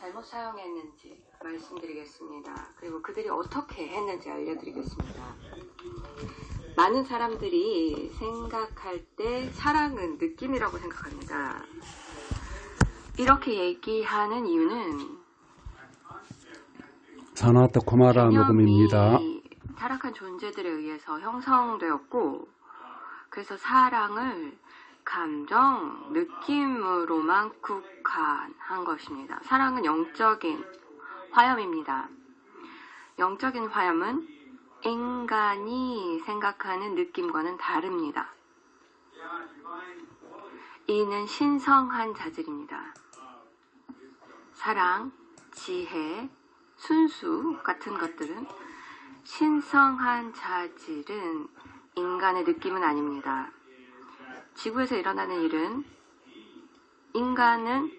잘못 사용했는지 말씀드리겠습니다. 그리고 그들이 어떻게 했는지 알려드리겠습니다. 많은 사람들이 생각할 때 사랑은 느낌이라고 생각합니다. 이렇게 얘기하는 이유는 사나타 쿠마라 녹음입니다. 타락한 존재들에 의해서 형성되었고, 그래서 사랑을 감정, 느낌으로만 국한한 것입니다. 사랑은 영적인 화염입니다. 영적인 화염은 인간이 생각하는 느낌과는 다릅니다. 이는 신성한 자질입니다. 사랑, 지혜, 순수 같은 것들은 신성한 자질은 인간의 느낌은 아닙니다. 지구에서 일어나는 일은 인간은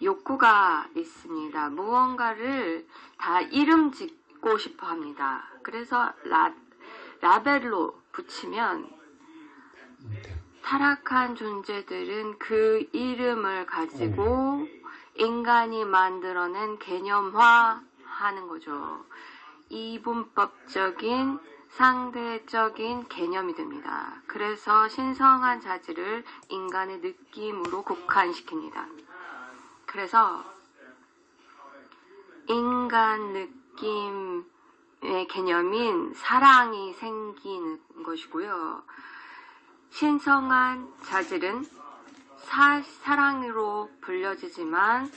욕구가 있습니다. 무언가를 다 이름 짓고 싶어 합니다. 그래서 라벨로 붙이면 타락한 존재들은 그 이름을 가지고 인간이 만들어낸 개념화하는 거죠. 이분법적인 상대적인 개념이 됩니다. 그래서 신성한 자질을 인간의 느낌으로 국한시킵니다. 그래서 인간 느낌의 개념인 사랑이 생기는 것이고요. 신성한 자질은 사랑으로 불려지지만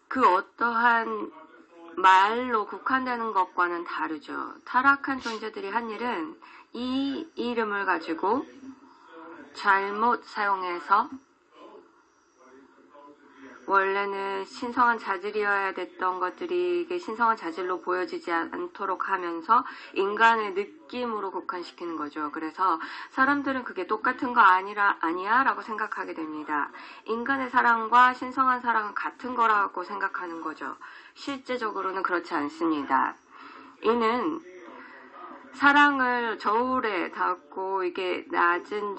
그 어떠한 말로 국한되는 것과는 다르죠. 타락한 존재들이 한 일은 이 이름을 가지고 잘못 사용해서 원래는 신성한 자질이어야 됐던 것들이 이게 신성한 자질로 보여지지 않도록 하면서 인간의 느낌으로 국한시키는 거죠. 그래서 사람들은 그게 똑같은 거 아니야 라고 생각하게 됩니다. 인간의 사랑과 신성한 사랑은 같은 거라고 생각하는 거죠. 실제적으로는 그렇지 않습니다. 이는 사랑을 저울에 닿고 이게 낮은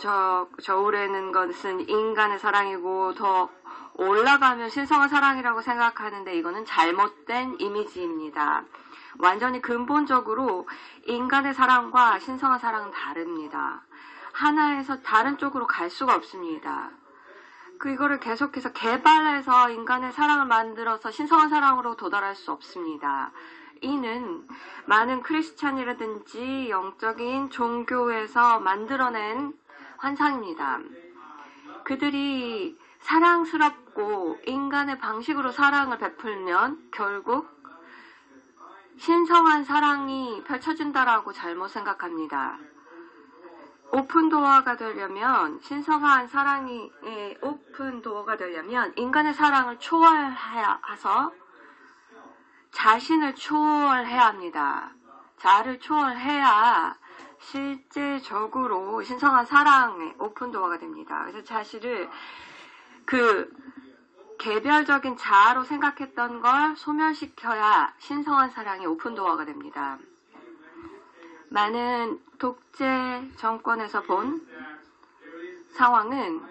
저울에는 것은 인간의 사랑이고 더 올라가면 신성한 사랑이라고 생각하는데 이거는 잘못된 이미지입니다. 완전히 근본적으로 인간의 사랑과 신성한 사랑은 다릅니다. 하나에서 다른 쪽으로 갈 수가 없습니다. 이거를 계속해서 개발해서 인간의 사랑을 만들어서 신성한 사랑으로 도달할 수 없습니다. 이는 많은 크리스찬이라든지 영적인 종교에서 만들어낸 환상입니다. 그들이 사랑스럽고 인간의 방식으로 사랑을 베풀면 결국 신성한 사랑이 펼쳐진다라고 잘못 생각합니다. 오픈도어가 되려면 신성한 사랑이 오픈도어가 되려면 인간의 사랑을 초월해서 자신을 초월해야 합니다. 자아를 초월해야 실제적으로 신성한 사랑의 오픈도어가 됩니다. 그래서 자신을 그 개별적인 자아로 생각했던 걸 소멸시켜야 신성한 사랑의 오픈도어가 됩니다. 많은 독재 정권에서 본 상황은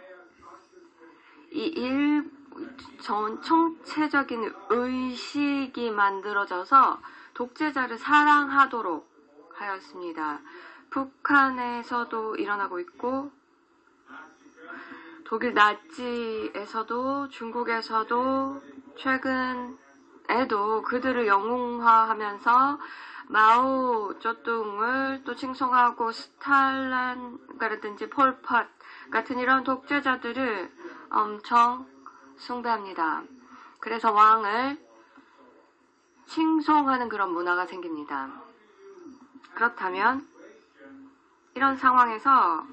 총체적인 의식이 만들어져서 독재자를 사랑하도록 하였습니다. 북한에서도 일어나고 있고 독일 나치에서도 중국에서도 최근에도 그들을 영웅화하면서 마오쩌둥을 또 칭송하고 스탈린이라든지 폴팟 같은 이런 독재자들을 엄청 숭배합니다. 그래서 왕을 칭송하는 그런 문화가 생깁니다. 그렇다면 이런 상황에서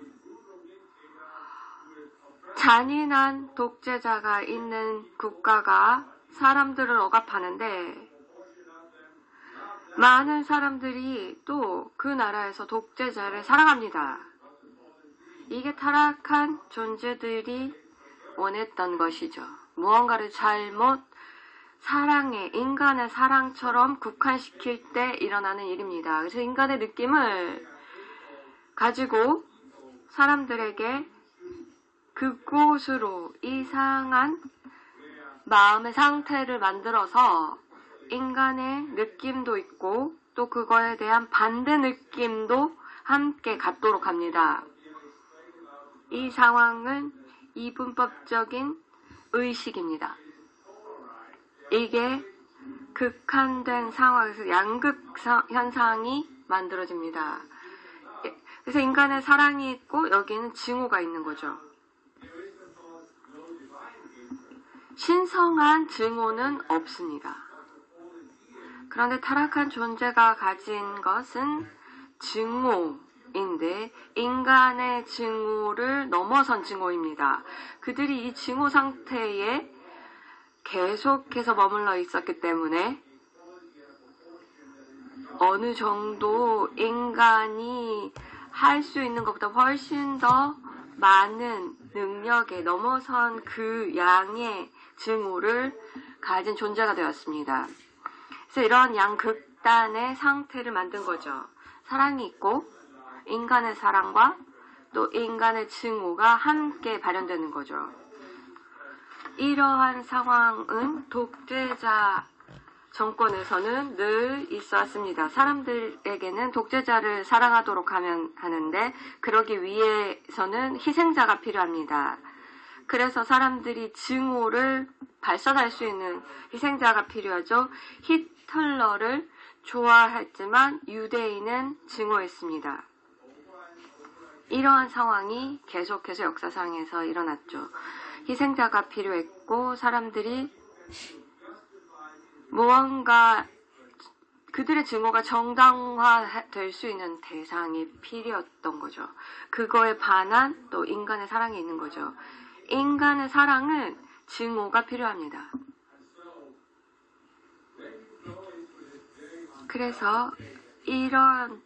잔인한 독재자가 있는 국가가 사람들을 억압하는데 많은 사람들이 또 그 나라에서 독재자를 사랑합니다. 이게 타락한 존재들이 원했던 것이죠. 무언가를 잘못 인간의 사랑처럼 국한시킬 때 일어나는 일입니다. 그래서 인간의 느낌을 가지고 사람들에게 그곳으로 이상한 마음의 상태를 만들어서 인간의 느낌도 있고 또 그거에 대한 반대 느낌도 함께 갖도록 합니다. 이 상황은 이분법적인 의식입니다. 이게 극한된 상황에서 양극 현상이 만들어집니다. 그래서 인간의 사랑이 있고 여기는 증오가 있는 거죠. 신성한 증오는 없습니다. 그런데 타락한 존재가 가진 것은 증오인데 인간의 증오를 넘어선 증오입니다. 그들이 이 증오 상태에 계속해서 머물러 있었기 때문에 어느 정도 인간이 할 수 있는 것보다 훨씬 더 많은 능력에 넘어선 그 양의 증오를 가진 존재가 되었습니다. 그래서 이런 양극단의 상태를 만든 거죠. 사랑이 있고 인간의 사랑과 또 인간의 증오가 함께 발현되는 거죠. 이러한 상황은 독재자 정권에서는 늘 있었습니다. 사람들에게는 독재자를 사랑하도록 하는데 그러기 위해서는 희생자가 필요합니다. 그래서 사람들이 증오를 발산할 수 있는 희생자가 필요하죠. 히틀러를 좋아했지만 유대인은 증오했습니다. 이러한 상황이 계속해서 역사상에서 일어났죠. 희생자가 필요했고 사람들이 무언가 그들의 증오가 정당화될 수 있는 대상이 필요했던 거죠. 그거에 반한 또 인간의 사랑이 있는 거죠. 인간의 사랑은 증오가 필요합니다. 그래서 이런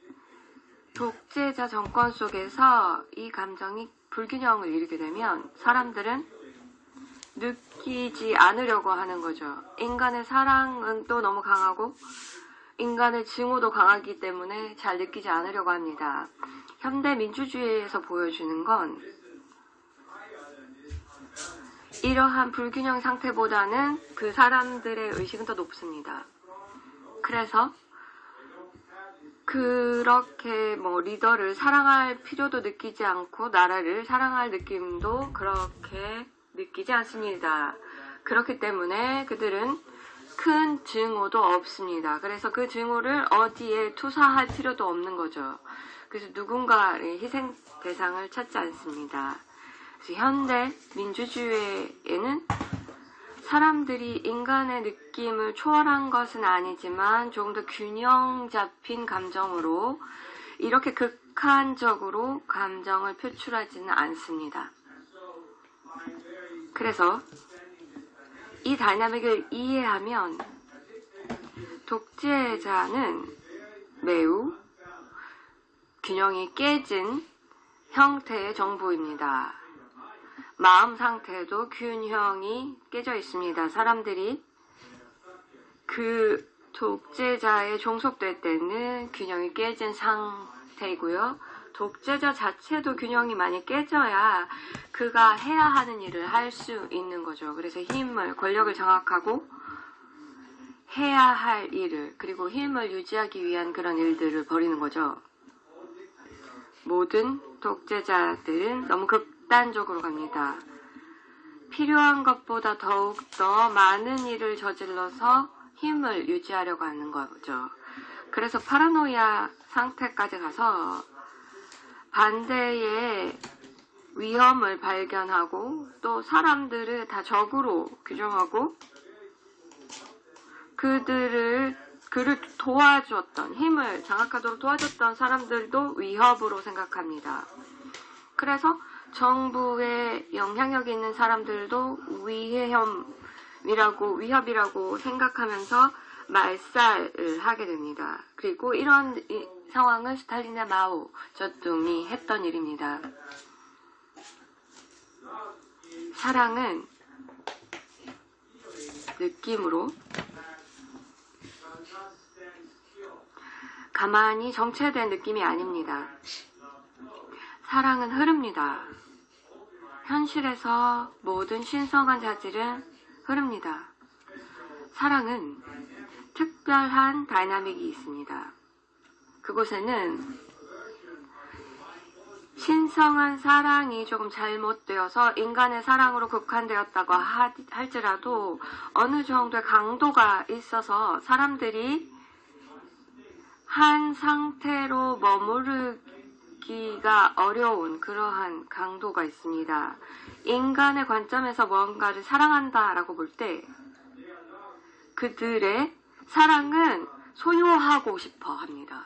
독재자 정권 속에서 이 감정이 불균형을 이루게 되면 사람들은 느끼지 않으려고 하는 거죠. 인간의 사랑은 또 너무 강하고 인간의 증오도 강하기 때문에 잘 느끼지 않으려고 합니다. 현대 민주주의에서 보여주는 건 이러한 불균형 상태보다는 그 사람들의 의식은 더 높습니다. 그래서 그렇게 리더를 사랑할 필요도 느끼지 않고 나라를 사랑할 느낌도 그렇게 느끼지 않습니다. 그렇기 때문에 그들은 큰 증오도 없습니다. 그래서 그 증오를 어디에 투사할 필요도 없는 거죠. 그래서 누군가의 희생 대상을 찾지 않습니다. 그래서 현대 민주주의에는 사람들이 인간의 느낌을 초월한 것은 아니지만 조금 더 균형 잡힌 감정으로 이렇게 극한적으로 감정을 표출하지는 않습니다. 그래서 이 다이나믹을 이해하면 독재자는 매우 균형이 깨진 형태의 정부입니다. 마음 상태도 균형이 깨져 있습니다. 사람들이 그 독재자에 종속될 때는 균형이 깨진 상태이고요. 독재자 자체도 균형이 많이 깨져야 그가 해야 하는 일을 할 수 있는 거죠. 그래서 권력을 장악하고 해야 할 일을, 그리고 힘을 유지하기 위한 그런 일들을 벌이는 거죠. 모든 독재자들은 너무 극단적으로 갑니다. 필요한 것보다 더욱더 많은 일을 저질러서 힘을 유지하려고 하는 거죠. 그래서 파라노이아 상태까지 가서 반대의 위험을 발견하고 또 사람들을 다 적으로 규정하고 그를 도와줬던, 힘을 장악하도록 도와줬던 사람들도 위협으로 생각합니다. 그래서 정부에 영향력 있는 사람들도 위협이라고 생각하면서 말살을 하게 됩니다. 그리고 이런 상황은 스탈린과 마오 저뚱이 했던 일입니다. 사랑은 느낌으로 가만히 정체된 느낌이 아닙니다. 사랑은 흐릅니다. 현실에서 모든 신성한 자질은 흐릅니다. 사랑은 특별한 다이나믹이 있습니다. 그곳에는 신성한 사랑이 조금 잘못되어서 인간의 사랑으로 국한되었다고 할지라도 어느 정도의 강도가 있어서 사람들이 한 상태로 머무르기가 어려운 그러한 강도가 있습니다. 인간의 관점에서 무언가를 사랑한다라고 볼 때 그들의 사랑은 소유하고 싶어 합니다.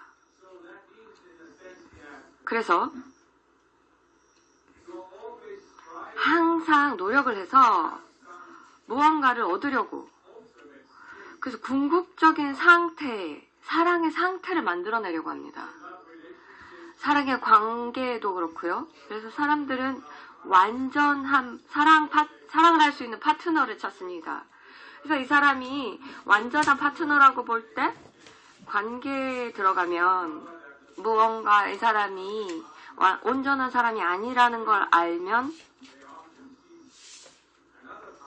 그래서 항상 노력을 해서 무언가를 얻으려고, 그래서 궁극적인 상태, 사랑의 상태를 만들어내려고 합니다. 사랑의 관계도 그렇고요. 그래서 사람들은 완전한 사랑을 할 수 있는 파트너를 찾습니다. 그래서 이 사람이 완전한 파트너라고 볼 때 관계에 들어가면 무언가 이 사람이 온전한 사람이 아니라는 걸 알면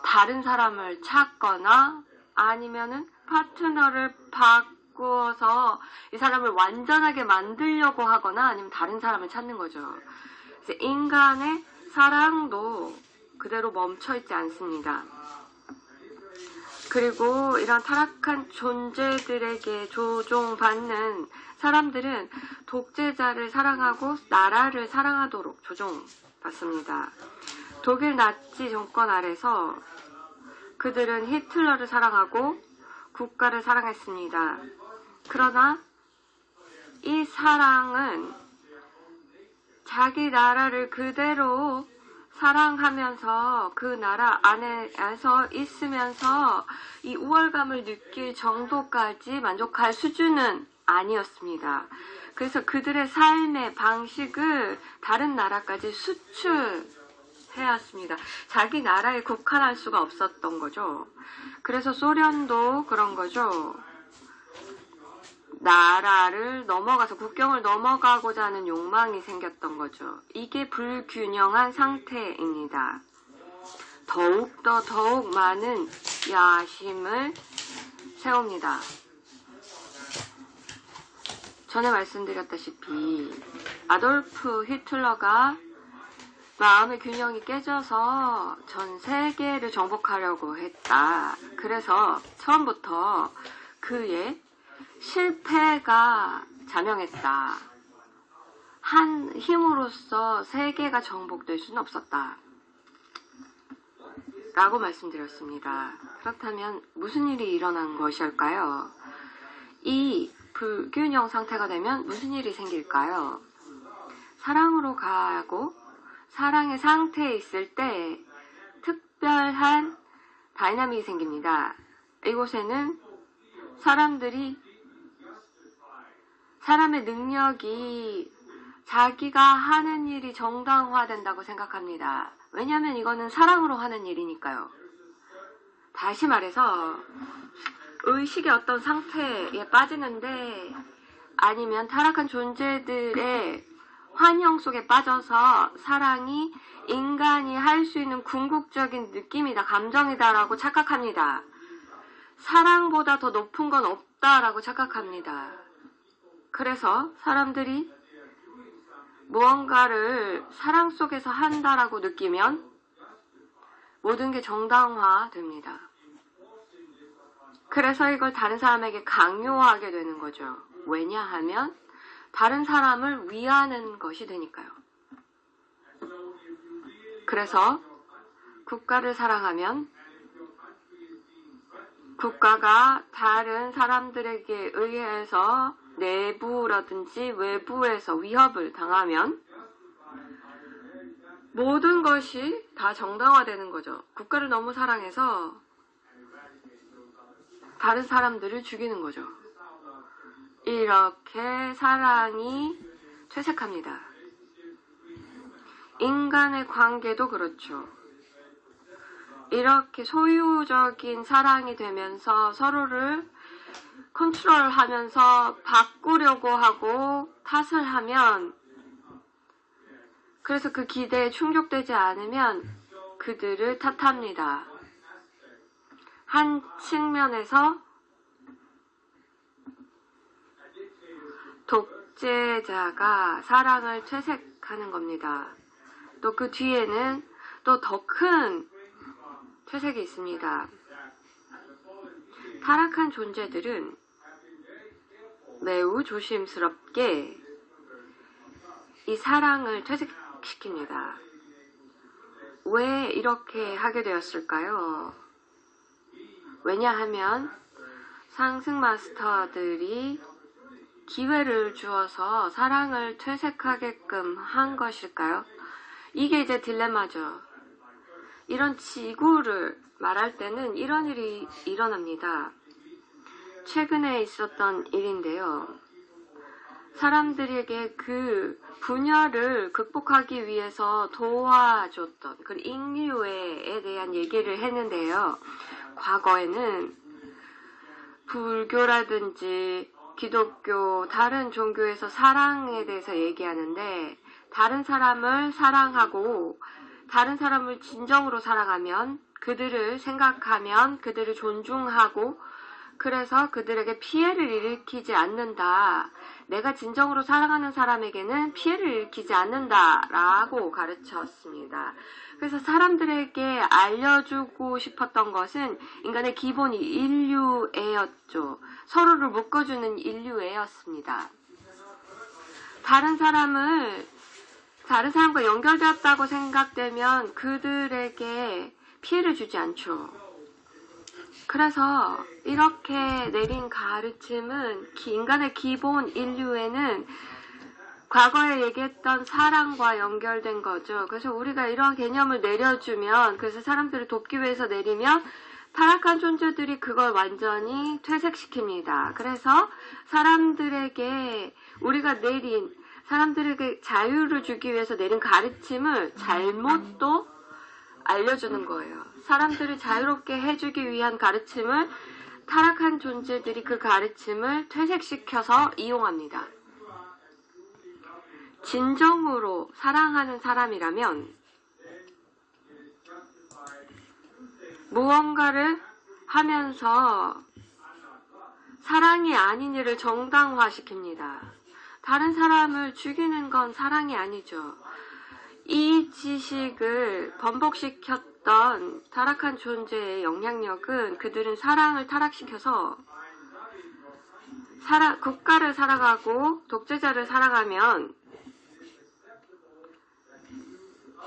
다른 사람을 찾거나 아니면은 파트너를 바꾸어서 이 사람을 완전하게 만들려고 하거나 아니면 다른 사람을 찾는 거죠. 그래서 인간의 사랑도 그대로 멈춰있지 않습니다. 그리고 이런 타락한 존재들에게 조종받는 사람들은 독재자를 사랑하고 나라를 사랑하도록 조종받습니다. 독일 나치 정권 아래서 그들은 히틀러를 사랑하고 국가를 사랑했습니다. 그러나 이 사랑은 자기 나라를 그대로 사랑하면서 그 나라 안에서 있으면서 이 우월감을 느낄 정도까지 만족할 수준은 아니었습니다. 그래서 그들의 삶의 방식을 다른 나라까지 수출해야 했습니다. 자기 나라에 국한할 수가 없었던 거죠. 그래서 소련도 그런 거죠. 나라를 넘어가서 국경을 넘어가고자 하는 욕망이 생겼던 거죠. 이게 불균형한 상태입니다. 더욱 많은 야심을 세웁니다. 전에 말씀드렸다시피 아돌프 히틀러가 마음의 균형이 깨져서 전 세계를 정복하려고 했다. 그래서 처음부터 그의 실패가 자명했다. 한 힘으로써 세계가 정복될 수는 없었다. 라고 말씀드렸습니다. 그렇다면 무슨 일이 일어난 것일까요? 이 불균형 상태가 되면 무슨 일이 생길까요? 사랑으로 가고 사랑의 상태에 있을 때 특별한 다이나믹이 생깁니다. 이곳에는 사람의 능력이 자기가 하는 일이 정당화된다고 생각합니다. 왜냐하면 이거는 사랑으로 하는 일이니까요. 다시 말해서 의식의 어떤 상태에 빠지는데 아니면 타락한 존재들의 환영 속에 빠져서 사랑이 인간이 할 수 있는 궁극적인 느낌이다, 감정이다라고 착각합니다. 사랑보다 더 높은 건 없다라고 착각합니다. 그래서 사람들이 무언가를 사랑 속에서 한다라고 느끼면 모든 게 정당화됩니다. 그래서 이걸 다른 사람에게 강요하게 되는 거죠. 왜냐하면 다른 사람을 위하는 것이 되니까요. 그래서 국가를 사랑하면 국가가 다른 사람들에게 의해서 내부라든지 외부에서 위협을 당하면 모든 것이 다 정당화되는 거죠. 국가를 너무 사랑해서 다른 사람들을 죽이는 거죠. 이렇게 사랑이 퇴색합니다. 인간의 관계도 그렇죠. 이렇게 소유적인 사랑이 되면서 서로를 컨트롤하면서 바꾸려고 하고 탓을 하면, 그래서 그 기대에 충족되지 않으면 그들을 탓합니다. 한 측면에서 독재자가 사랑을 퇴색하는 겁니다. 또 그 뒤에는 또 더 큰 퇴색이 있습니다. 타락한 존재들은 매우 조심스럽게 이 사랑을 퇴색시킵니다. 왜 이렇게 하게 되었을까요? 왜냐하면 상승 마스터들이 기회를 주어서 사랑을 퇴색하게끔 한 것일까요? 이게 이제 딜레마죠. 이런 지구를 말할 때는 이런 일이 일어납니다. 최근에 있었던 일인데요. 사람들에게 그 분열을 극복하기 위해서 도와줬던 그 인류애에 대한 얘기를 했는데요. 과거에는 불교라든지 기독교, 다른 종교에서 사랑에 대해서 얘기하는데 다른 사람을 사랑하고 다른 사람을 진정으로 사랑하면 그들을 생각하면 그들을 존중하고 그래서 그들에게 피해를 일으키지 않는다. 내가 진정으로 사랑하는 사람에게는 피해를 일으키지 않는다라고 가르쳤습니다. 그래서 사람들에게 알려주고 싶었던 것은 인간의 기본이 인류애였죠. 서로를 묶어주는 인류애였습니다. 다른 사람과 연결되었다고 생각되면 그들에게 피해를 주지 않죠. 그래서 이렇게 내린 가르침은 인간의 기본 인류애는 과거에 얘기했던 사랑과 연결된 거죠. 그래서 우리가 이러한 개념을 내려주면, 그래서 사람들을 돕기 위해서 내리면 타락한 존재들이 그걸 완전히 퇴색시킵니다. 그래서 사람들에게 자유를 주기 위해서 내린 가르침을 잘못 또 알려주는 거예요. 사람들을 자유롭게 해주기 위한 가르침을 타락한 존재들이 그 가르침을 퇴색시켜서 이용합니다. 진정으로 사랑하는 사람이라면 무언가를 하면서 사랑이 아닌 일을 정당화시킵니다. 다른 사람을 죽이는 건 사랑이 아니죠. 이 지식을 번복시켰던 타락한 존재의 영향력은 그들은 사랑을 타락시켜서 국가를 사랑하고 독재자를 사랑하면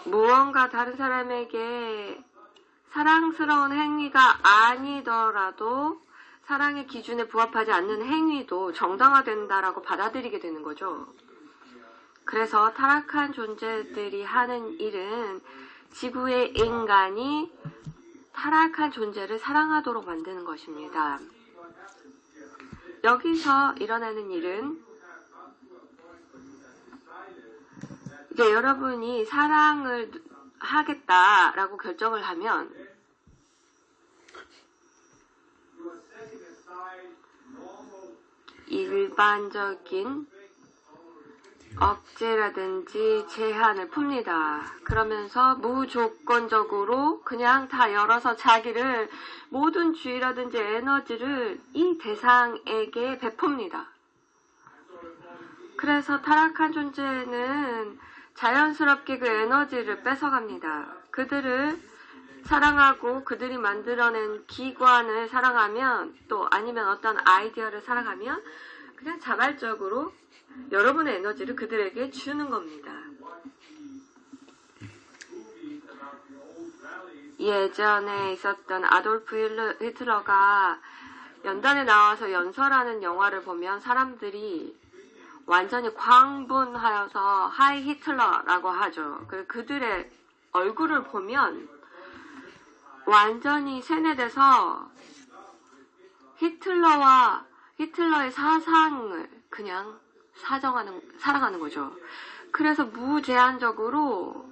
무언가 다른 사람에게 사랑스러운 행위가 아니더라도 사랑의 기준에 부합하지 않는 행위도 정당화된다라고 받아들이게 되는 거죠. 그래서 타락한 존재들이 하는 일은 지구의 인간이 타락한 존재를 사랑하도록 만드는 것입니다. 여기서 일어나는 일은 이제 여러분이 사랑을 하겠다라고 결정을 하면 일반적인 억제라든지 제한을 풉니다. 그러면서 무조건적으로 그냥 다 열어서 자기를 모든 주의라든지 에너지를 이 대상에게 베풉니다. 그래서 타락한 존재는 자연스럽게 그 에너지를 뺏어갑니다. 그들을 사랑하고 그들이 만들어낸 기관을 사랑하면 또 아니면 어떤 아이디어를 사랑하면 그냥 자발적으로 여러분의 에너지를 그들에게 주는 겁니다. 예전에 있었던 아돌프 히틀러가 연단에 나와서 연설하는 영화를 보면 사람들이 완전히 광분하여서 하이 히틀러라고 하죠. 그들의 얼굴을 보면 완전히 세뇌돼서 히틀러의 사상을 그냥 사랑하는 거죠. 그래서 무제한적으로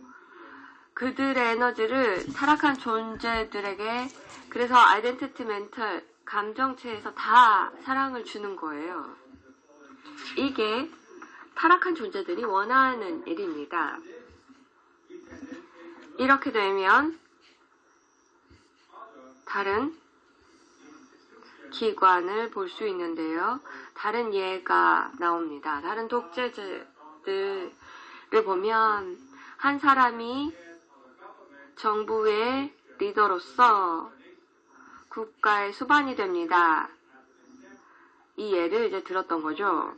그들의 에너지를 타락한 존재들에게 그래서 아이덴티티 멘털 감정체에서 다 사랑을 주는 거예요. 이게 타락한 존재들이 원하는 일입니다. 이렇게 되면 다른 기관을 볼 수 있는데요. 다른 예가 나옵니다. 다른 독재자들을 보면 한 사람이 정부의 리더로서 국가의 수반이 됩니다. 이 예를 이제 들었던 거죠.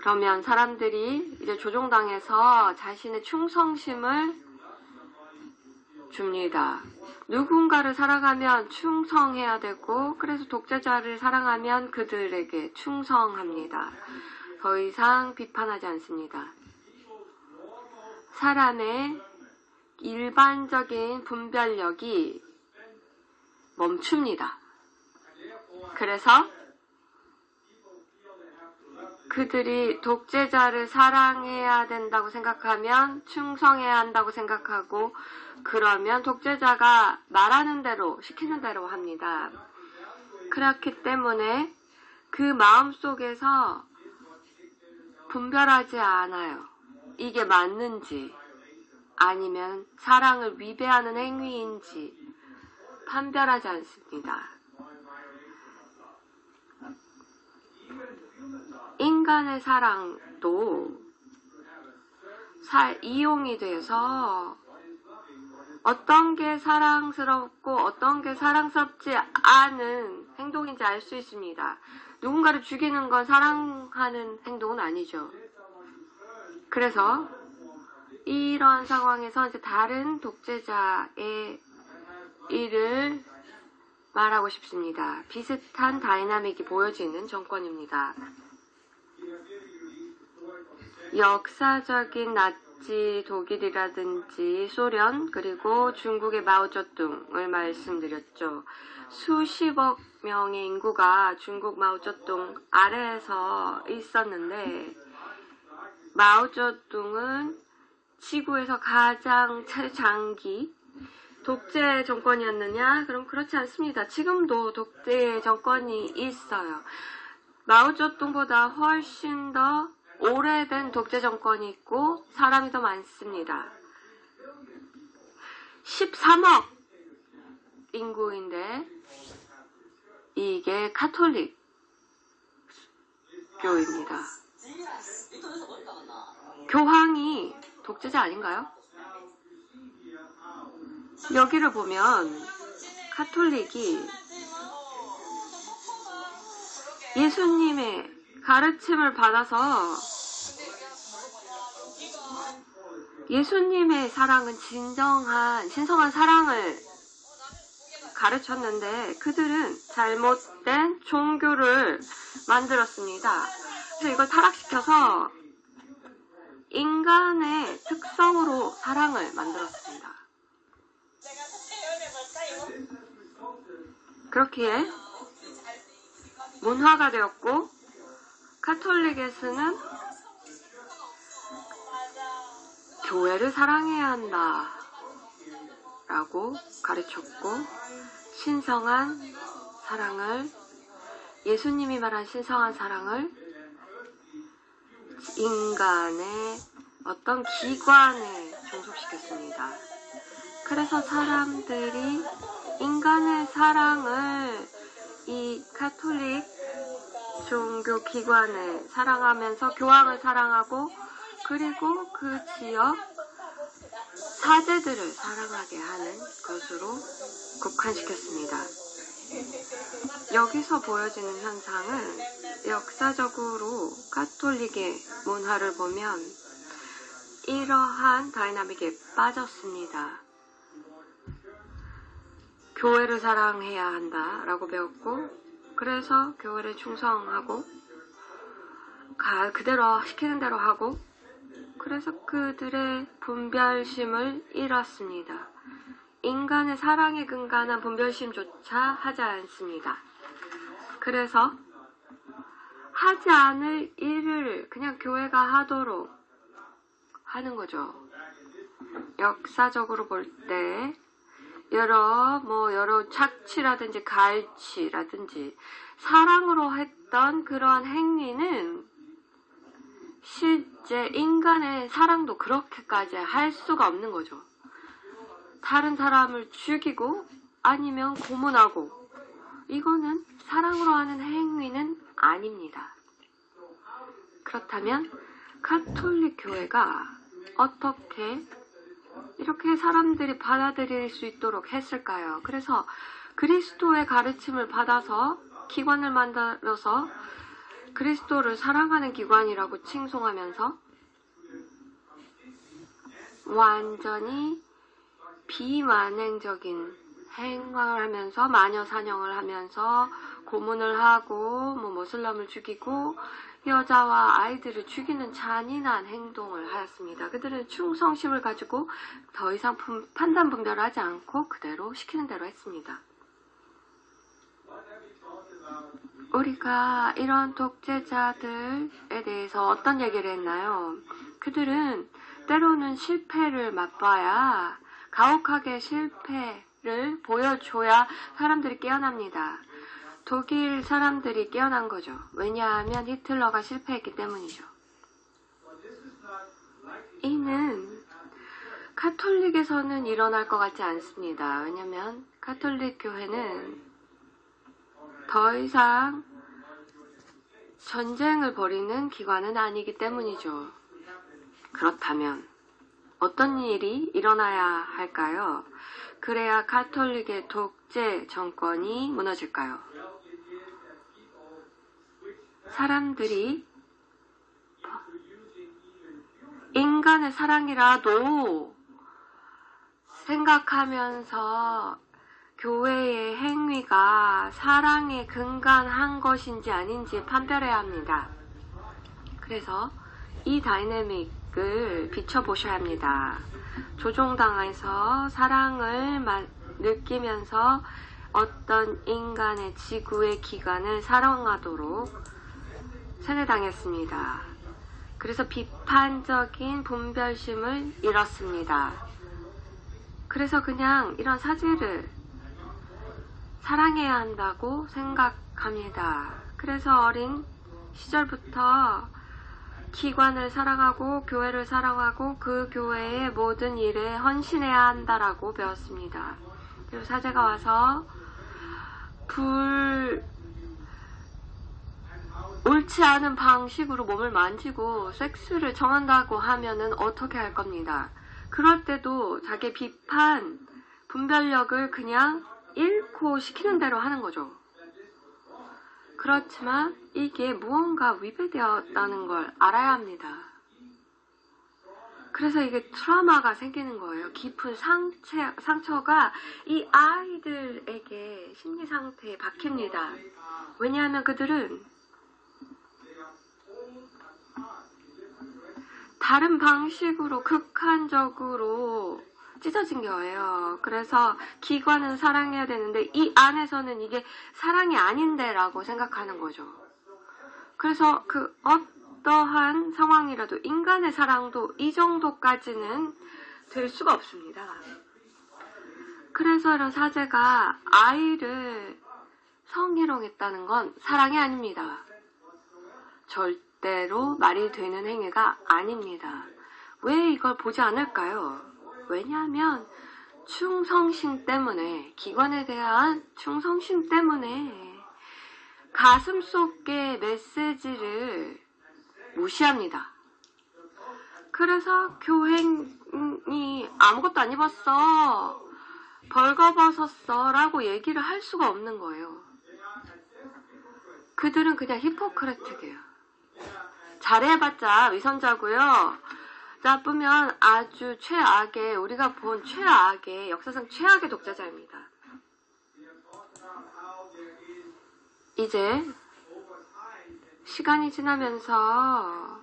그러면 사람들이 이제 조종당에서 자신의 충성심을 줍니다. 누군가를 사랑하면 충성해야 되고, 그래서 독재자를 사랑하면 그들에게 충성합니다. 더 이상 비판하지 않습니다. 사람의 일반적인 분별력이 멈춥니다. 그래서 그들이 독재자를 사랑해야 된다고 생각하면 충성해야 한다고 생각하고, 그러면 독재자가 말하는 대로 시키는 대로 합니다. 그렇기 때문에 그 마음속에서 분별하지 않아요. 이게 맞는지 아니면 사랑을 위배하는 행위인지 판별하지 않습니다. 인간의 사랑도 이용이 돼서 어떤 게 사랑스럽고 어떤 게 사랑스럽지 않은 행동인지 알 수 있습니다. 누군가를 죽이는 건 사랑하는 행동은 아니죠. 그래서 이런 상황에서 이제 다른 독재자의 일을 말하고 싶습니다. 비슷한 다이나믹이 보여지는 정권입니다. 역사적인 나치 독일이라든지 소련, 그리고 중국의 마오쩌둥을 말씀드렸죠. 수십억 명의 인구가 중국 마오쩌둥 아래에서 있었는데, 마오쩌둥은 지구에서 가장 장기 독재 정권이었느냐? 그럼 그렇지 않습니다. 지금도 독재 정권이 있어요. 마오쩌둥보다 훨씬 더 오래된 독재 정권이 있고 사람이 더 많습니다. 13억 인구인데 이게 카톨릭 교입니다. 교황이 독재자 아닌가요? 여기를 보면 카톨릭이 예수님의 가르침을 받아서 예수님의 사랑은 진정한 신성한 사랑을 가르쳤는데 그들은 잘못된 종교를 만들었습니다. 그래서 이걸 타락시켜서 인간의 특성으로 사랑을 만들었습니다. 그렇기에 문화가 되었고 카톨릭에서는 교회를 사랑해야 한다 라고 가르쳤고, 신성한 사랑을, 예수님이 말한 신성한 사랑을 인간의 어떤 기관에 종속시켰습니다. 그래서 사람들이 인간의 사랑을 이 카톨릭 종교 기관을 사랑하면서 교황을 사랑하고, 그리고 그 지역 사제들을 사랑하게 하는 것으로 국한시켰습니다. 여기서 보여지는 현상은 역사적으로 카톨릭의 문화를 보면 이러한 다이나믹에 빠졌습니다. 교회를 사랑해야 한다라고 배웠고, 그래서 교회를 충성하고 그대로 시키는 대로 하고, 그래서 그들의 분별심을 잃었습니다. 인간의 사랑에 근간한 분별심조차 하지 않습니다. 그래서 하지 않을 일을 그냥 교회가 하도록 하는 거죠. 역사적으로 볼 때 여러 착취라든지 갈취라든지 사랑으로 했던 그러한 행위는 실제 인간의 사랑도 그렇게까지 할 수가 없는 거죠. 다른 사람을 죽이고 아니면 고문하고 이거는 사랑으로 하는 행위는 아닙니다. 그렇다면 가톨릭 교회가 어떻게 이렇게 사람들이 받아들일 수 있도록 했을까요? 그래서 그리스도의 가르침을 받아서 기관을 만들어서 그리스도를 사랑하는 기관이라고 칭송하면서 완전히 비만행적인 행황을 하면서 마녀 사냥을 하면서 고문을 하고 모슬람을 죽이고 여자와 아이들을 죽이는 잔인한 행동을 하였습니다. 그들은 충성심을 가지고 더 이상 판단 분별하지 않고 그대로 시키는 대로 했습니다. 우리가 이런 독재자들에 대해서 어떤 얘기를 했나요? 그들은 때로는 실패를 맛봐야 가혹하게 실패를 보여줘야 사람들이 깨어납니다. 독일 사람들이 깨어난 거죠. 왜냐하면 히틀러가 실패했기 때문이죠. 이는 가톨릭에서는 일어날 것 같지 않습니다. 왜냐하면 가톨릭 교회는 더 이상 전쟁을 벌이는 기관은 아니기 때문이죠. 그렇다면 어떤 일이 일어나야 할까요? 그래야 가톨릭의 독재 정권이 무너질까요? 사람들이 인간의 사랑이라도 생각하면서 교회의 행위가 사랑에 근간한 것인지 아닌지 판별해야 합니다. 그래서 이 다이내믹을 비춰보셔야 합니다. 조종당에서 사랑을 느끼면서 어떤 인간의 지구의 기관을 사랑하도록 세뇌당했습니다. 그래서 비판적인 분별심을 잃었습니다. 그래서 그냥 이런 사제를 사랑해야 한다고 생각합니다. 그래서 어린 시절부터 기관을 사랑하고 교회를 사랑하고 그 교회의 모든 일에 헌신해야 한다라고 배웠습니다. 그리고 사제가 와서 옳지 않은 방식으로 몸을 만지고 섹스를 정한다고 하면은 어떻게 할 겁니다. 그럴 때도 자기 비판, 분별력을 그냥 잃고 시키는 대로 하는 거죠. 그렇지만 이게 무언가 위배되었다는 걸 알아야 합니다. 그래서 이게 트라우마가 생기는 거예요. 깊은 상처가 이 아이들에게 심리 상태에 박힙니다. 왜냐하면 그들은 다른 방식으로 극한적으로 찢어진 거예요. 그래서 기관은 사랑해야 되는데 이 안에서는 이게 사랑이 아닌데 라고 생각하는 거죠. 그래서 그 어떠한 상황이라도 인간의 사랑도 이 정도까지는 될 수가 없습니다. 그래서 이런 사제가 아이를 성희롱했다는 건 사랑이 아닙니다. 절대로 말이 되는 행위가 아닙니다. 왜 이걸 보지 않을까요? 왜냐하면 충성심 때문에, 기관에 대한 충성심 때문에 가슴 속의 메시지를 무시합니다. 그래서 교행이 아무것도 안 입었어, 벌거벗었어 라고 얘기를 할 수가 없는 거예요. 그들은 그냥 히포크레틱이에요. 잘해봤자 위선자고요. 나쁘면 아주 최악의, 우리가 본 최악의, 역사상 최악의 독재자입니다. 이제 시간이 지나면서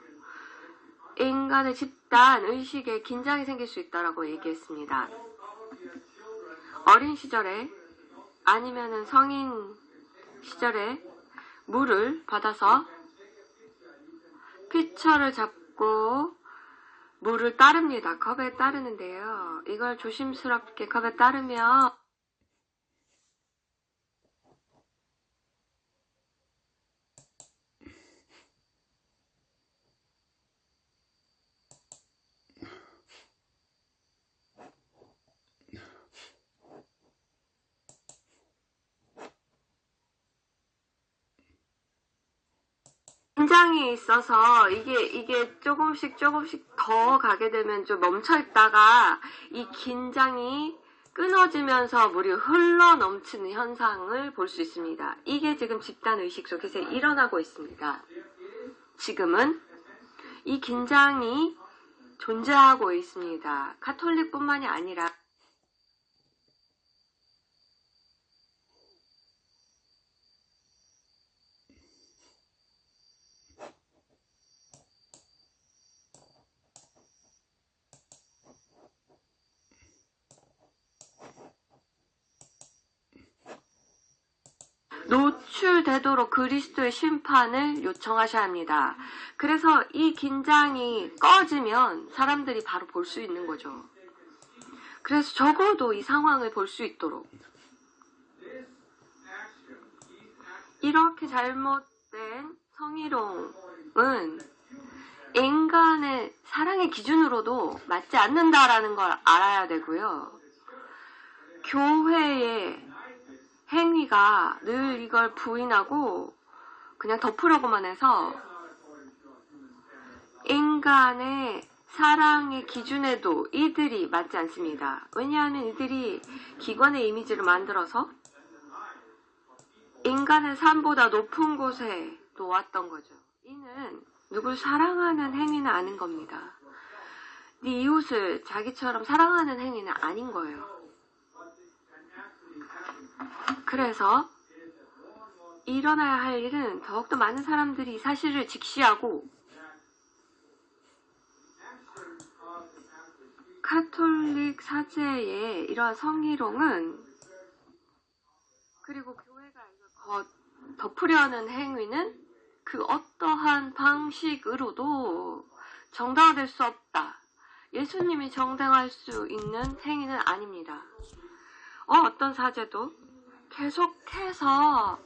인간의 집단 의식에 긴장이 생길 수 있다고 얘기했습니다. 어린 시절에 아니면은 성인 시절에 물을 받아서 피처를 잡고 물을 따릅니다. 컵에 따르는데요. 이걸 조심스럽게 컵에 따르면 긴장이 있어서 이게 조금씩 더 가게 되면 좀 멈춰 있다가 이 긴장이 끊어지면서 물이 흘러 넘치는 현상을 볼 수 있습니다. 이게 지금 집단 의식 속에서 일어나고 있습니다. 지금은 이 긴장이 존재하고 있습니다. 가톨릭뿐만이 아니라 노출되도록 그리스도의 심판을 요청하셔야 합니다. 그래서 이 긴장이 꺼지면 사람들이 바로 볼 수 있는 거죠. 그래서 적어도 이 상황을 볼 수 있도록 이렇게 잘못된 성희롱은 인간의 사랑의 기준으로도 맞지 않는다라는 걸 알아야 되고요. 교회의 행위가 늘 이걸 부인하고 그냥 덮으려고만 해서 인간의 사랑의 기준에도 이들이 맞지 않습니다. 왜냐하면 이들이 기관의 이미지를 만들어서 인간의 삶보다 높은 곳에 놓았던 거죠. 이는 누굴 사랑하는 행위는 아닌 겁니다. 네 이웃을 자기처럼 사랑하는 행위는 아닌 거예요. 그래서 일어나야 할 일은 더욱더 많은 사람들이 이 사실을 직시하고 가톨릭 사제의 이러한 성희롱은 그리고 교회가 이걸 덮으려는 행위는 그 어떠한 방식으로도 정당화될 수 없다. 예수님이 정당할 수 있는 행위는 아닙니다. 어떤 사제도 계속해서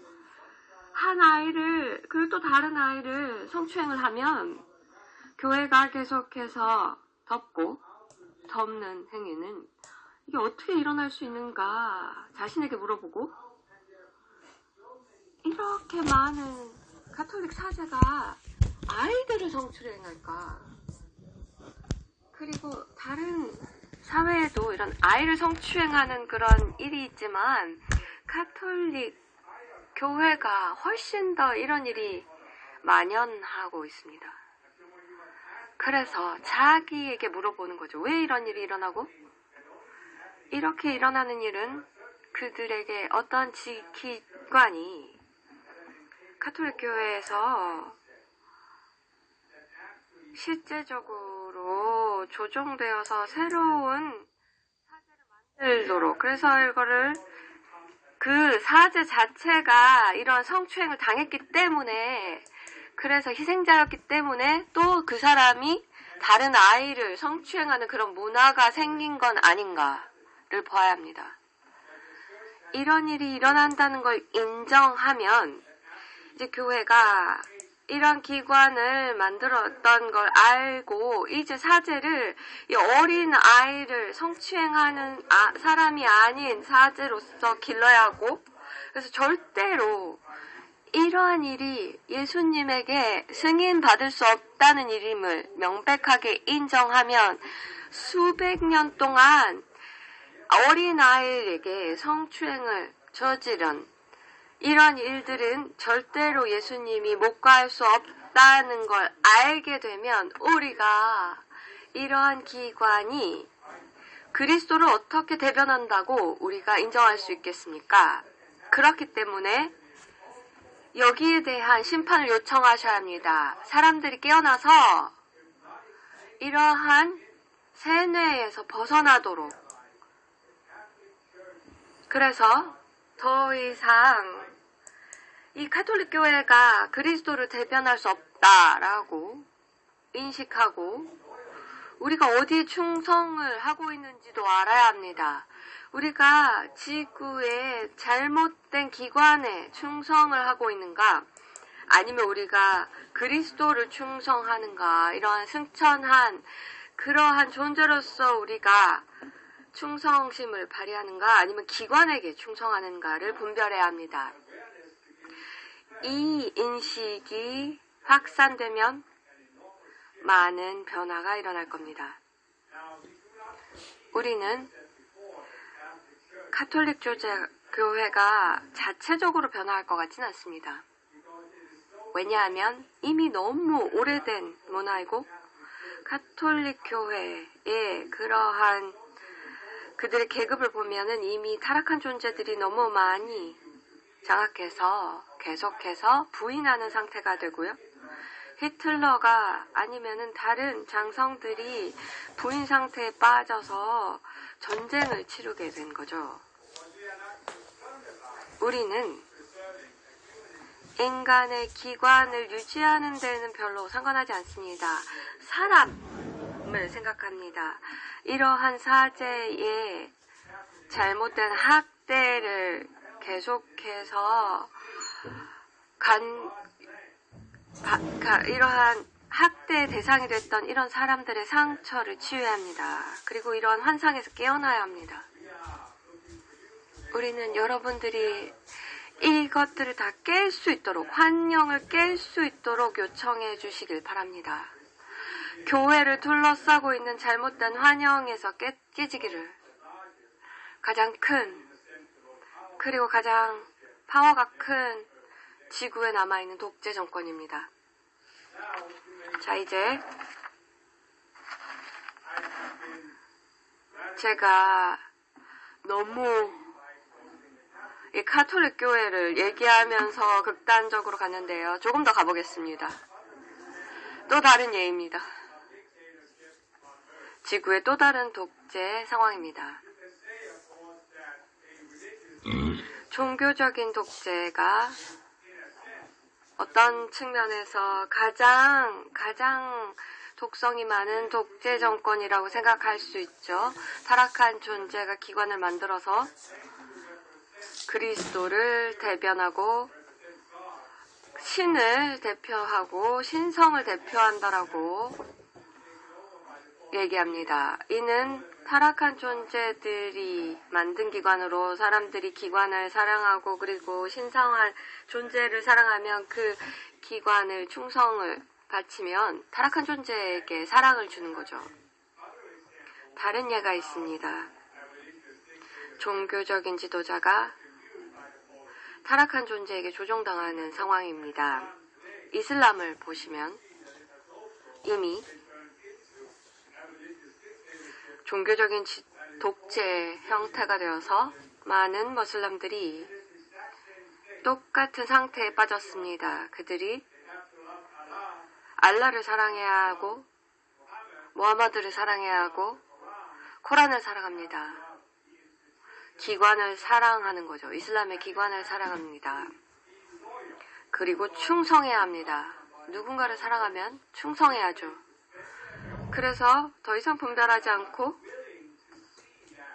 한 아이를 그리고 또 다른 아이를 성추행을 하면 교회가 계속해서 덮는 행위는 이게 어떻게 일어날 수 있는가 자신에게 물어보고 이렇게 많은 가톨릭 사제가 아이들을 성추행할까? 그리고 다른 사회에도 이런 아이를 성추행하는 그런 일이 있지만 가톨릭 교회가 훨씬 더 이런 일이 만연하고 있습니다. 그래서 자기에게 물어보는 거죠. 왜 이런 일이 일어나고? 이렇게 일어나는 일은 그들에게 어떤 기관이 가톨릭 교회에서 실제적으로 조정되어서 새로운 사제를 만들도록 그래서 이거를 그 사제 자체가 이런 성추행을 당했기 때문에 그래서 희생자였기 때문에 또 그 사람이 다른 아이를 성추행하는 그런 문화가 생긴 건 아닌가를 봐야 합니다. 이런 일이 일어난다는 걸 인정하면 이제 교회가 이런 기관을 만들었던 걸 알고 이제 사제를 이 어린 아이를 성추행하는 사람이 아닌 사제로서 길러야 하고 그래서 절대로 이러한 일이 예수님에게 승인받을 수 없다는 일임을 명백하게 인정하면 수백 년 동안 어린아이에게 성추행을 저지른 이런 일들은 절대로 예수님이 목과할 수 없다는 걸 알게 되면 우리가 이러한 기관이 그리스도를 어떻게 대변한다고 우리가 인정할 수 있겠습니까? 그렇기 때문에 여기에 대한 심판을 요청하셔야 합니다. 사람들이 깨어나서 이러한 세뇌에서 벗어나도록 그래서 더 이상 이 가톨릭 교회가 그리스도를 대변할 수 없다라고 인식하고 우리가 어디에 충성을 하고 있는지도 알아야 합니다. 우리가 지구의 잘못된 기관에 충성을 하고 있는가 아니면 우리가 그리스도를 충성하는가 이러한 승천한 그러한 존재로서 우리가 충성심을 발휘하는가 아니면 기관에게 충성하는가를 분별해야 합니다. 이 인식이 확산되면 많은 변화가 일어날 겁니다. 우리는 가톨릭 교회가 자체적으로 변화할 것 같지는 않습니다. 왜냐하면 이미 너무 오래된 문화이고 가톨릭 교회의 그러한 그들의 계급을 보면은 이미 타락한 존재들이 너무 많이 장악해서 계속해서 부인하는 상태가 되고요. 히틀러가 아니면은 다른 장성들이 부인 상태에 빠져서 전쟁을 치르게 된 거죠. 우리는 인간의 기관을 유지하는 데는 별로 상관하지 않습니다. 사람을 생각합니다. 이러한 사제의 잘못된 학대를 계속해서 이러한 학대의 대상이 됐던 이런 사람들의 상처를 치유해야 합니다. 그리고 이러한 환상에서 깨어나야 합니다. 우리는 여러분들이 이것들을 다 깰 수 있도록, 환영을 깰 수 있도록 요청해 주시길 바랍니다. 교회를 둘러싸고 있는 잘못된 환영에서 깨지기를 가장 큰, 그리고 가장 파워가 큰 지구에 남아있는 독재 정권입니다. 자, 이제 제가 너무 이 가톨릭 교회를 얘기하면서 극단적으로 갔는데요. 조금 더 가보겠습니다. 또 다른 예입니다. 지구의 또 다른 독재 상황입니다. 종교적인 독재가 어떤 측면에서 가장 독성이 많은 독재 정권이라고 생각할 수 있죠. 타락한 존재가 기관을 만들어서 그리스도를 대변하고 신을 대표하고 신성을 대표한다라고 얘기합니다. 이는 타락한 존재들이 만든 기관으로 사람들이 기관을 사랑하고 그리고 신성한 존재를 사랑하면 그 기관을 충성을 바치면 타락한 존재에게 사랑을 주는 거죠. 다른 예가 있습니다. 종교적인 지도자가 타락한 존재에게 조종당하는 상황입니다. 이슬람을 보시면 이미 종교적인 독재 형태가 되어서 많은 머슬람들이 똑같은 상태에 빠졌습니다. 그들이 알라를 사랑해야 하고 무하마드를 사랑해야 하고 코란을 사랑합니다. 기관을 사랑하는 거죠. 이슬람의 기관을 사랑합니다. 그리고 충성해야 합니다. 누군가를 사랑하면 충성해야죠. 그래서 더 이상 분별하지 않고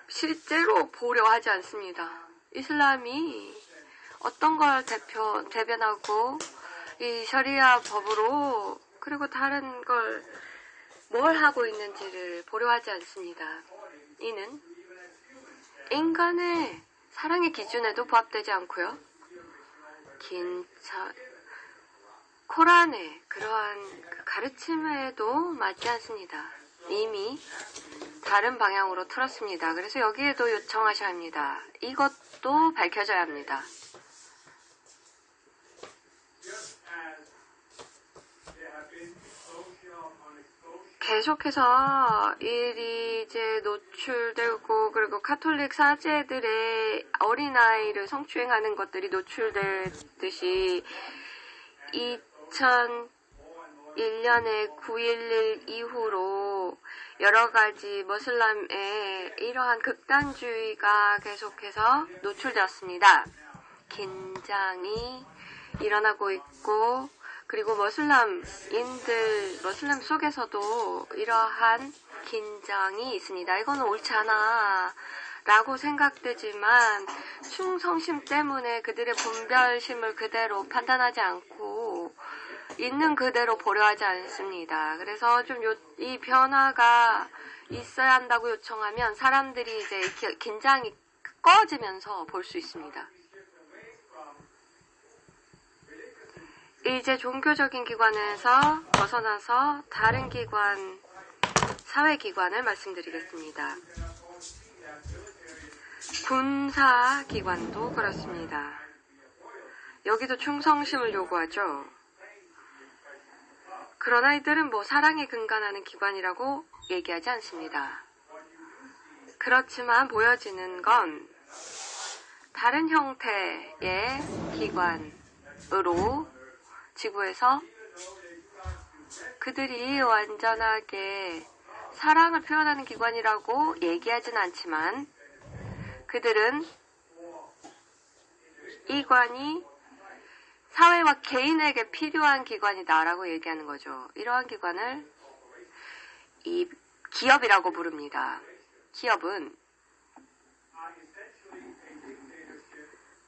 실제로 보려 하지 않습니다. 이슬람이 어떤 걸 대변하고 이 셔리아 법으로 그리고 다른 걸 뭘 하고 있는지를 보려 하지 않습니다. 이는 인간의 사랑의 기준에도 부합되지 않고요. 코란의 그러한 가르침에도 맞지 않습니다. 이미 다른 방향으로 틀었습니다. 그래서 여기에도 요청하셔야 합니다. 이것도 밝혀져야 합니다. 계속해서 일이 이제 노출되고 그리고 가톨릭 사제들의 어린아이를 성추행하는 것들이 노출되듯이 2001년에 9.11 이후로 여러 가지 머슬람의 이러한 극단주의가 계속해서 노출되었습니다. 긴장이 일어나고 있고 그리고 머슬람 속에서도 이러한 긴장이 있습니다. 이거는 옳지 않아 라고 생각되지만 충성심 때문에 그들의 분별심을 그대로 판단하지 않고 있는 그대로 보려 하지 않습니다. 그래서 좀 이 변화가 있어야 한다고 요청하면 사람들이 이제 긴장이 꺼지면서 볼 수 있습니다. 이 이제 종교적인 기관에서 벗어나서 다른 기관, 사회기관을 말씀드리겠습니다. 군사기관도 그렇습니다. 여기도 충성심을 요구하죠. 그러나 이들은 사랑에 근간하는 기관이라고 얘기하지 않습니다. 그렇지만 보여지는 건 다른 형태의 기관으로 지구에서 그들이 완전하게 사랑을 표현하는 기관이라고 얘기하진 않지만 그들은 이 관이 사회와 개인에게 필요한 기관이다라고 얘기하는 거죠. 이러한 기관을 이 기업이라고 부릅니다. 기업은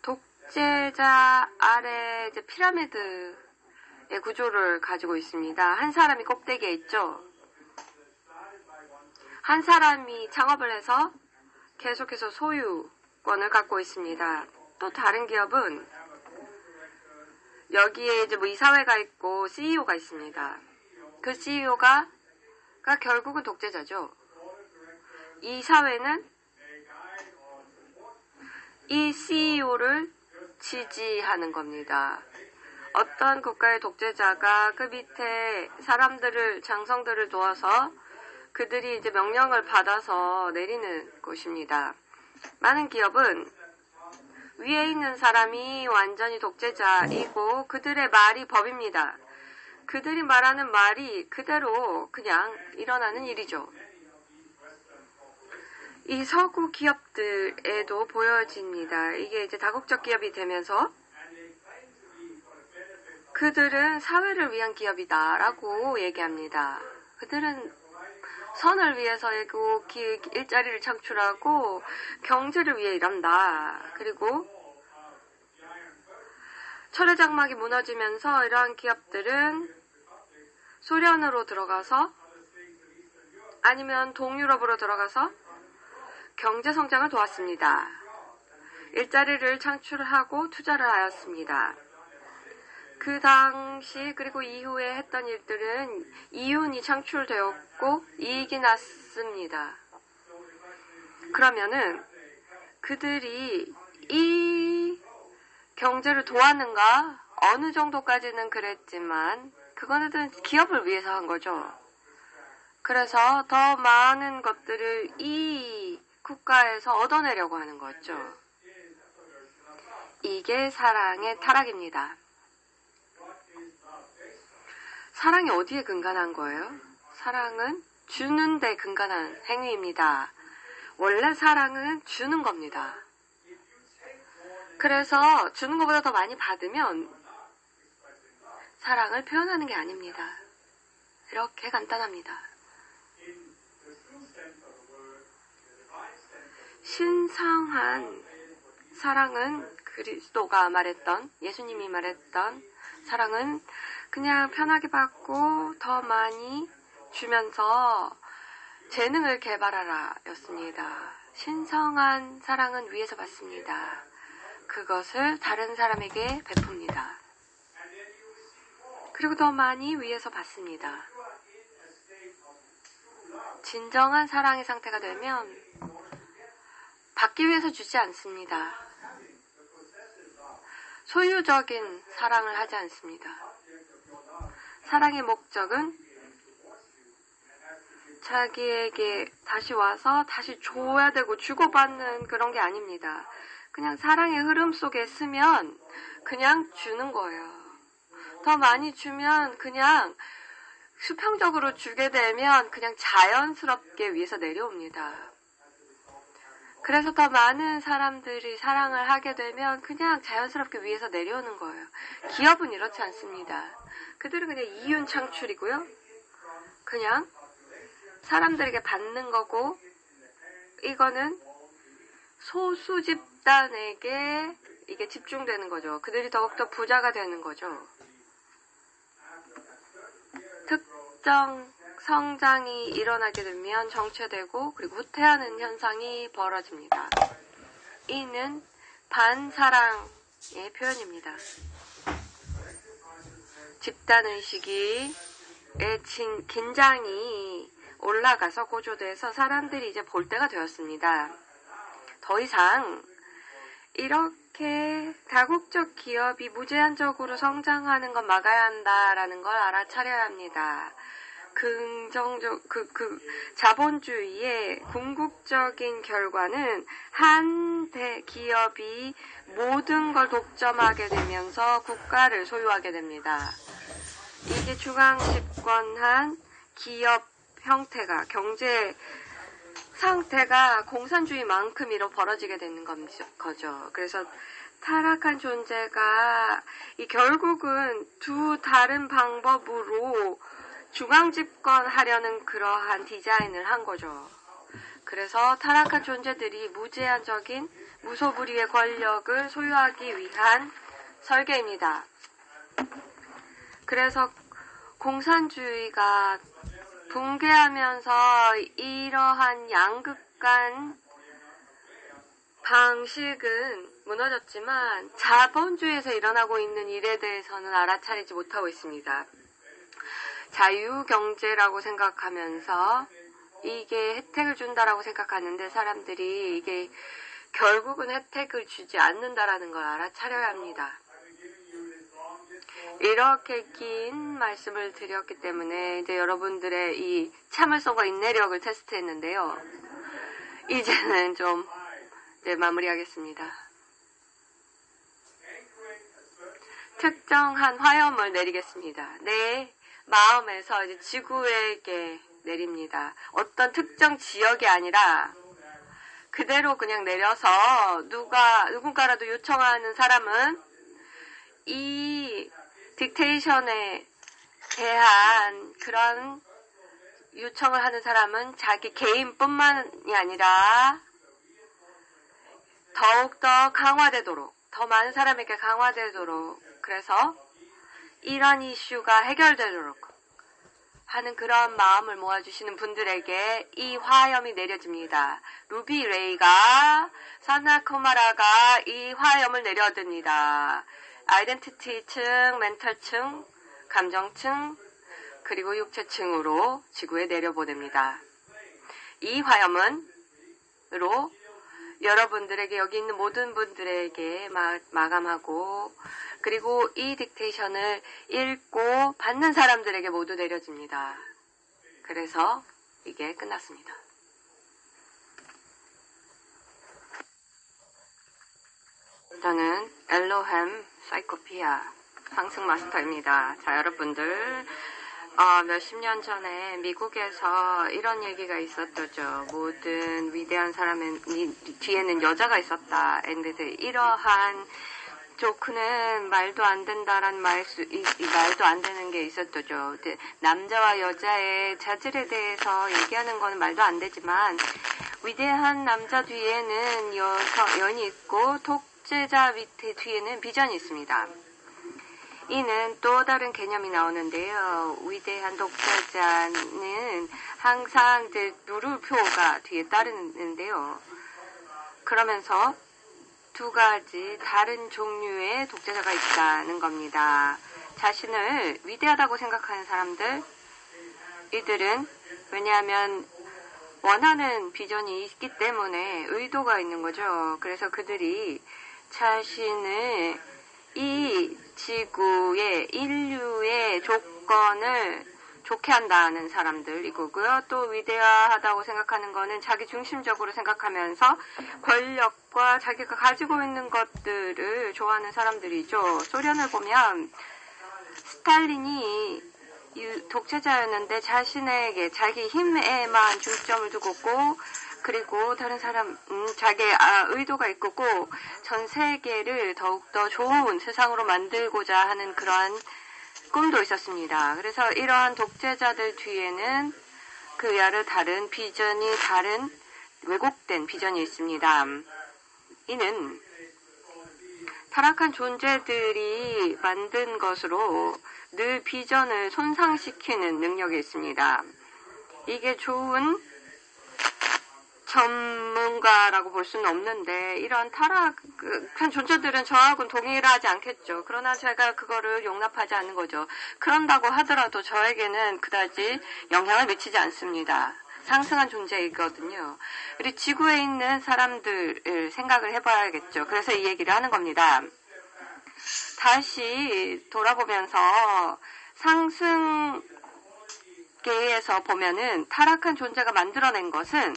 독재자 아래 이제 피라미드의 구조를 가지고 있습니다. 한 사람이 꼭대기에 있죠. 한 사람이 창업을 해서 계속해서 소유권을 갖고 있습니다. 또 다른 기업은 여기에 이제 이사회가 있고 CEO가 있습니다. 그 CEO가 결국은 독재자죠. 이 사회는 이 CEO를 지지하는 겁니다. 어떤 국가의 독재자가 그 밑에 사람들을, 장성들을 도와서 그들이 이제 명령을 받아서 내리는 곳입니다. 많은 기업은 위에 있는 사람이 완전히 독재자이고 그들의 말이 법입니다. 그들이 말하는 말이 그대로 그냥 일어나는 일이죠. 이 서구 기업들에도 보여집니다. 이게 이제 다국적 기업이 되면서 그들은 사회를 위한 기업이다라고 얘기합니다. 그들은 선을 위해서 일자리를 창출하고 경제를 위해 일한다. 그리고 철의 장막이 무너지면서 이러한 기업들은 소련으로 들어가서 아니면 동유럽으로 들어가서 경제 성장을 도왔습니다. 일자리를 창출하고 투자를 하였습니다. 그 당시 그리고 이후에 했던 일들은 이윤이 창출되었고 이익이 났습니다. 그러면은 그들이 이 경제를 도왔는가? 어느 정도까지는 그랬지만 그거는 기업을 위해서 한 거죠. 그래서 더 많은 것들을 이 국가에서 얻어내려고 하는 거죠. 이게 사랑의 타락입니다. 사랑이 어디에 근간한 거예요? 사랑은 주는 데 근간한 행위입니다. 원래 사랑은 주는 겁니다. 그래서 주는 것보다 더 많이 받으면 사랑을 표현하는 게 아닙니다. 이렇게 간단합니다. 신성한 사랑은 그리스도가 말했던, 예수님이 말했던 사랑은 그냥 편하게 받고 더 많이 주면서 재능을 개발하라 였습니다. 신성한 사랑은 위에서 받습니다. 그것을 다른 사람에게 베풉니다. 그리고 더 많이 위에서 받습니다. 진정한 사랑의 상태가 되면 받기 위해서 주지 않습니다. 소유적인 사랑을 하지 않습니다. 사랑의 목적은 자기에게 다시 와서 다시 줘야 되고 주고받는 그런 게 아닙니다. 그냥 사랑의 흐름 속에 있으면 그냥 주는 거예요. 더 많이 주면 그냥 수평적으로 주게 되면 그냥 자연스럽게 위에서 내려옵니다. 그래서 더 많은 사람들이 사랑을 하게 되면 그냥 자연스럽게 위에서 내려오는 거예요. 기업은 이렇지 않습니다. 그들은 그냥 이윤 창출이고요. 그냥 사람들에게 받는 거고 이거는 소수 집단에게 이게 집중되는 거죠. 그들이 더욱더 부자가 되는 거죠. 특정 성장이 일어나게 되면 정체되고 그리고 후퇴하는 현상이 벌어집니다. 이는 반사랑의 표현입니다. 집단의식이 긴장이 올라가서 고조돼서 사람들이 이제 볼 때가 되었습니다. 더 이상 이렇게 다국적 기업이 무제한적으로 성장하는 건 막아야 한다라는 걸 알아차려야 합니다. 자본주의의 궁극적인 결과는 한 대기업이 모든 걸 독점하게 되면서 국가를 소유하게 됩니다. 이게 중앙 집권한 기업 형태가, 경제 상태가 공산주의만큼 벌어지게 되는 거죠. 그래서 타락한 존재가 결국은 두 다른 방법으로 중앙 집권하려는 그러한 디자인을 한 거죠. 그래서 타락한 존재들이 무제한적인 무소불위의 권력을 소유하기 위한 설계입니다. 그래서 공산주의가 붕괴하면서 이러한 양극간 방식은 무너졌지만 자본주의에서 일어나고 있는 일에 대해서는 알아차리지 못하고 있습니다. 자유경제라고 생각하면서 이게 혜택을 준다라고 생각하는데 사람들이 이게 결국은 혜택을 주지 않는다라는 걸 알아차려야 합니다. 이렇게 긴 말씀을 드렸기 때문에 이제 여러분들의 이 참을성과 인내력을 테스트했는데요. 이제는 좀 마무리하겠습니다. 특정한 화염을 내리겠습니다. 내 마음에서 이제 지구에게 내립니다. 어떤 특정 지역이 아니라 그대로 그냥 내려서 누군가라도 요청하는 사람은 이 딕테이션에 대한 그런 요청을 하는 사람은 자기 개인뿐만이 아니라 더욱더 강화되도록, 더 많은 사람에게 강화되도록, 그래서 이런 이슈가 해결되도록 하는 그런 마음을 모아주시는 분들에게 이 화염이 내려집니다. 루비 레이가, 사나 코마라가 이 화염을 내려듭니다. 아이덴티티층, 멘탈층, 감정층, 그리고 육체층으로 지구에 내려보냅니다. 이 화염은으로 여러분들에게, 여기 있는 모든 분들에게 마감하고, 그리고 이 딕테이션을 읽고 받는 사람들에게 모두 내려집니다. 그래서 이게 끝났습니다. 저는 엘로햄 사이코피아 상승 마스터입니다. 자, 여러분들 몇십 년 전에 미국에서 이런 얘기가 있었죠. 모든 위대한 사람은 뒤에는 여자가 있었다. 근데 이러한 조크는 말도 안 된다라는 말도 안 되는 게 있었죠. 남자와 여자의 자질에 대해서 얘기하는 건 말도 안 되지만 위대한 남자 뒤에는 여인이 있고 독재자 밑에 뒤에는 비전이 있습니다. 이는 또 다른 개념이 나오는데요. 위대한 독재자는 항상 물음표가 뒤에 따르는데요. 그러면서 두 가지 다른 종류의 독재자가 있다는 겁니다. 자신을 위대하다고 생각하는 사람들, 이들은 왜냐하면 원하는 비전이 있기 때문에 의도가 있는 거죠. 그래서 그들이 자신을 이 지구의 인류의 조건을 좋게 한다는 사람들이고요. 또 위대하다고 생각하는 거는 자기 중심적으로 생각하면서 권력과 자기가 가지고 있는 것들을 좋아하는 사람들이죠. 소련을 보면 스탈린이 독재자였는데 자신에게 자기 힘에만 중점을 두고 그리고 다른 사람은 자기의 의도가 있고 전 세계를 더욱더 좋은 세상으로 만들고자 하는 그러한 꿈도 있었습니다. 그래서 이러한 독재자들 뒤에는 그야를 다른 비전이, 다른 왜곡된 비전이 있습니다. 이는 타락한 존재들이 만든 것으로 늘 비전을 손상시키는 능력이 있습니다. 이게 좋은 전문가라고 볼 수는 없는데 이런 타락한 존재들은 저하고는 동일하지 않겠죠. 그러나 제가 그거를 용납하지 않는 거죠. 그런다고 하더라도 저에게는 그다지 영향을 미치지 않습니다. 상승한 존재이거든요. 우리 지구에 있는 사람들을 생각을 해봐야겠죠. 그래서 이 얘기를 하는 겁니다. 다시 돌아보면서 상승계에서 보면은 타락한 존재가 만들어낸 것은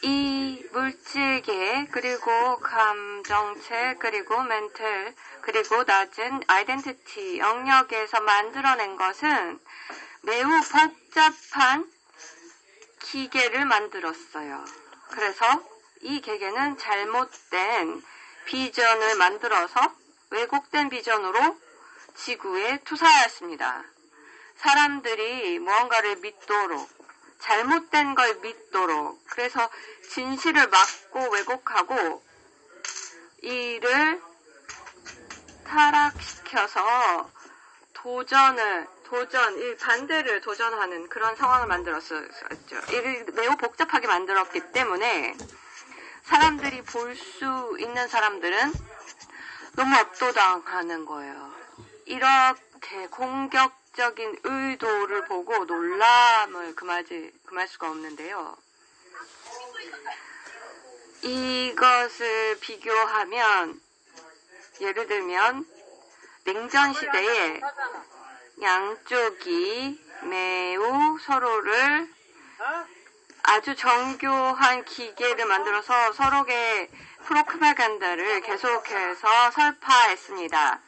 이 물질계, 그리고 감정체, 그리고 멘탈, 그리고 낮은 아이덴티티 영역에서 만들어낸 것은 매우 복잡한 기계를 만들었어요. 그래서 이 기계는 잘못된 비전을 만들어서 왜곡된 비전으로 지구에 투사하였습니다. 사람들이 무언가를 믿도록, 잘못된 걸 믿도록, 그래서 진실을 막고 왜곡하고 이를 타락시켜서 이 반대를 도전하는 그런 상황을 만들었었죠. 이를 매우 복잡하게 만들었기 때문에 사람들이 볼 수 있는 사람들은 너무 압도당하는 거예요. 이렇게 공격적인 의도를 보고 놀람을 금할 수가 없는데요. 이것을 비교하면, 예를 들면 냉전 시대에 양쪽이 매우 서로를 아주 정교한 기계를 만들어서 서로의 프로파간다를 계속해서 설파했습니다.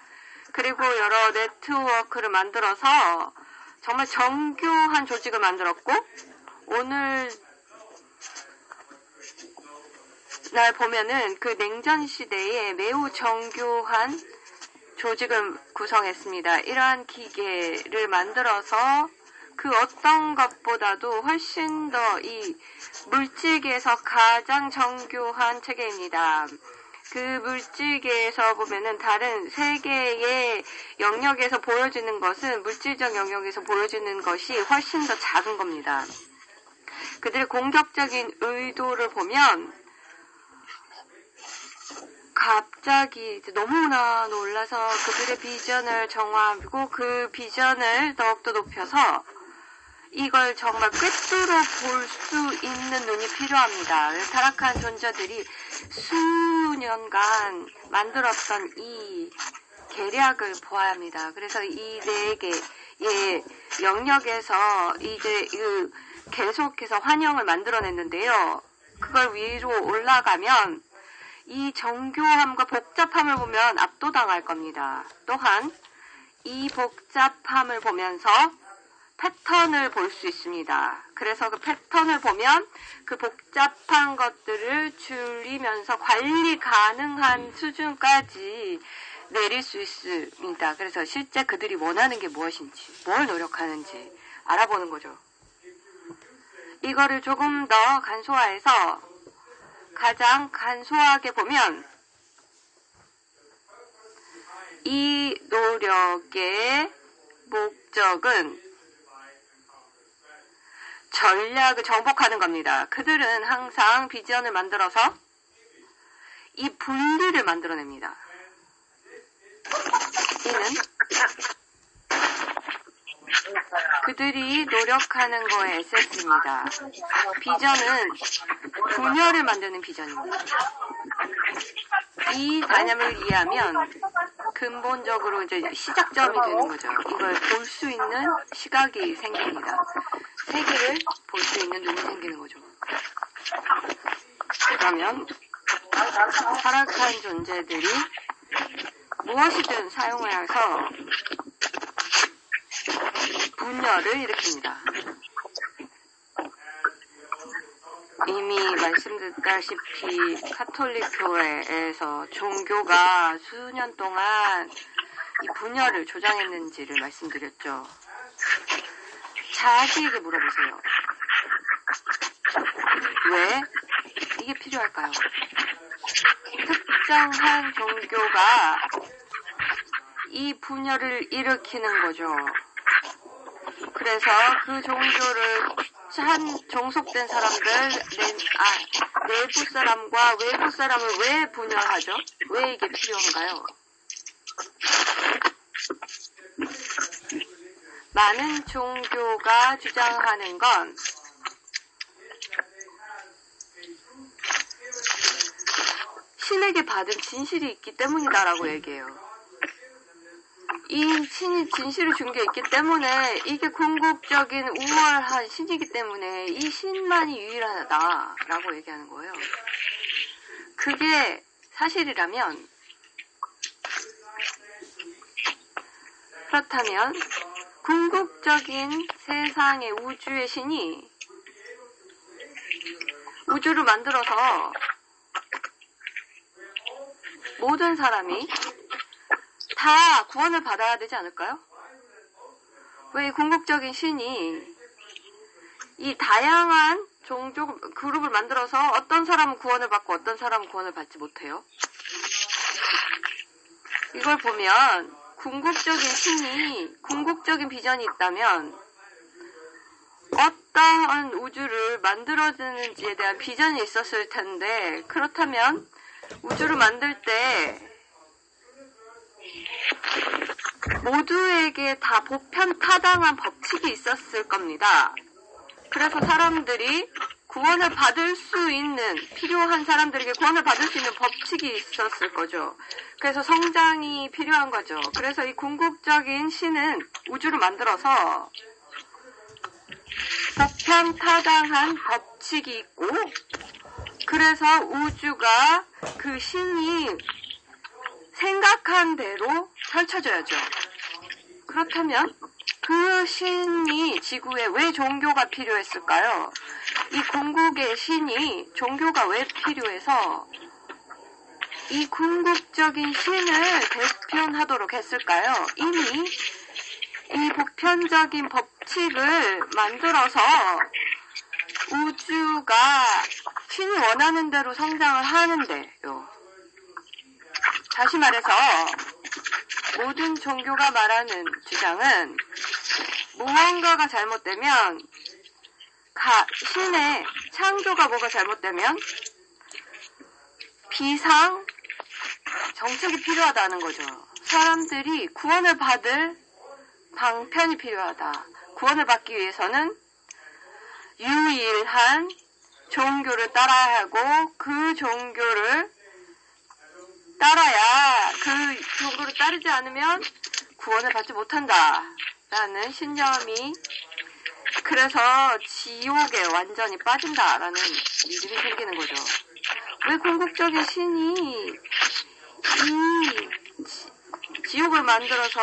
그리고 여러 네트워크를 만들어서 정말 정교한 조직을 만들었고, 오늘 날 보면은 그 냉전 시대에 매우 정교한 조직을 구성했습니다. 이러한 기계를 만들어서 그 어떤 것보다도 훨씬 더 이 물질계에서 가장 정교한 체계입니다. 그 물질계에서 보면은 다른 세계의 영역에서 보여지는 것은 물질적 영역에서 보여지는 것이 훨씬 더 작은 겁니다. 그들의 공격적인 의도를 보면 갑자기 너무나 놀라서 그들의 비전을 정하고 그 비전을 더욱더 높여서 이걸 정말 꿰뚫어 볼 수 있는 눈이 필요합니다. 타락한 존재들이 수년간 만들었던 이 계략을 보아야 합니다. 그래서 이 네 개의 영역에서 이제 계속해서 환영을 만들어냈는데요. 그걸 위로 올라가면 이 정교함과 복잡함을 보면 압도당할 겁니다. 또한 이 복잡함을 보면서 패턴을 볼 수 있습니다. 그래서 그 패턴을 보면 그 복잡한 것들을 줄이면서 관리 가능한 수준까지 내릴 수 있습니다. 그래서 실제 그들이 원하는 게 무엇인지, 뭘 노력하는지 알아보는 거죠. 이거를 조금 더 간소화해서 가장 간소하게 보면 이 노력의 목적은 전략을 정복하는 겁니다. 그들은 항상 비전을 만들어서 이 분리를 만들어냅니다. 이는 그들이 노력하는 거에 에센스입니다. 비전은 분열을 만드는 비전입니다. 이 개념을 이해하면 근본적으로 이제 시작점이 되는 거죠. 이걸 볼 수 있는 시각이 생깁니다. 세계를 볼 수 있는 눈이 생기는 거죠. 그러면 타락한 존재들이 무엇이든 사용해서 분열을 일으킵니다. 이미 말씀드렸다시피 가톨릭 교회에서 종교가 수년 동안 이 분열을 조장했는지를 말씀드렸죠. 자기에게 물어보세요. 왜 이게 필요할까요? 특정한 종교가 이 분열을 일으키는 거죠. 그래서 그 종교를 종속된 사람들, 내부 사람과 외부 사람을 왜 분열하죠? 왜 이게 필요한가요? 많은 종교가 주장하는 건 신에게 받은 진실이 있기 때문이다라고 얘기해요. 이 신이 진실을 준 게 있기 때문에 이게 궁극적인 우월한 신이기 때문에 이 신만이 유일하다라고 얘기하는 거예요. 그게 사실이라면, 그렇다면 궁극적인 세상의 우주의 신이 우주를 만들어서 모든 사람이 다 구원을 받아야 되지 않을까요? 왜 이 궁극적인 신이 이 다양한 종족 그룹을 만들어서 어떤 사람은 구원을 받고 어떤 사람은 구원을 받지 못해요? 이걸 보면 궁극적인 신이 궁극적인 비전이 있다면 어떠한 우주를 만들어지는지에 대한 비전이 있었을 텐데, 그렇다면 우주를 만들 때 모두에게 다 보편타당한 법칙이 있었을 겁니다. 그래서 사람들이 구원을 받을 수 있는, 필요한 사람들에게 구원을 받을 수 있는 법칙이 있었을 거죠. 그래서 성장이 필요한 거죠. 그래서 이 궁극적인 신은 우주를 만들어서 보편타당한 법칙이 있고, 그래서 우주가 그 신이 생각한 대로 펼쳐져야죠. 그렇다면 그 신이 지구에 왜 종교가 필요했을까요? 이 궁극의 신이 종교가 왜 필요해서 이 궁극적인 신을 대표하도록 했을까요? 이미 이 보편적인 법칙을 만들어서 우주가 신이 원하는 대로 성장을 하는데요. 다시 말해서 모든 종교가 말하는 주장은 무언가가 잘못되면, 신의 창조가 뭐가 잘못되면 비상 정책이 필요하다는 거죠. 사람들이 구원을 받을 방편이 필요하다. 구원을 받기 위해서는 유일한 종교를 따라야 하고, 그 종교를 따라야, 그 종교를 따르지 않으면 구원을 받지 못한다 라는 신념이, 그래서 지옥에 완전히 빠진다라는 믿음이 생기는 거죠. 왜 궁극적인 신이 이 지옥을 만들어서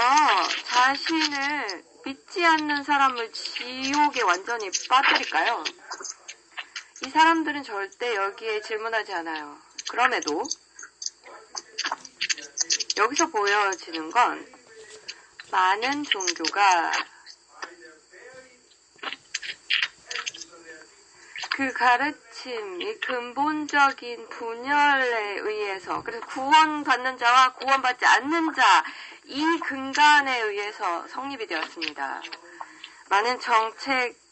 자신을 믿지 않는 사람을 지옥에 완전히 빠뜨릴까요? 이 사람들은 절대 여기에 질문하지 않아요. 그럼에도 여기서 보여지는 건 많은 종교가 그 가르침, 이 근본적인 분열에 의해서, 그래서 구원받는 자와 구원받지 않는 자, 이 근간에 의해서 성립이 되었습니다. 많은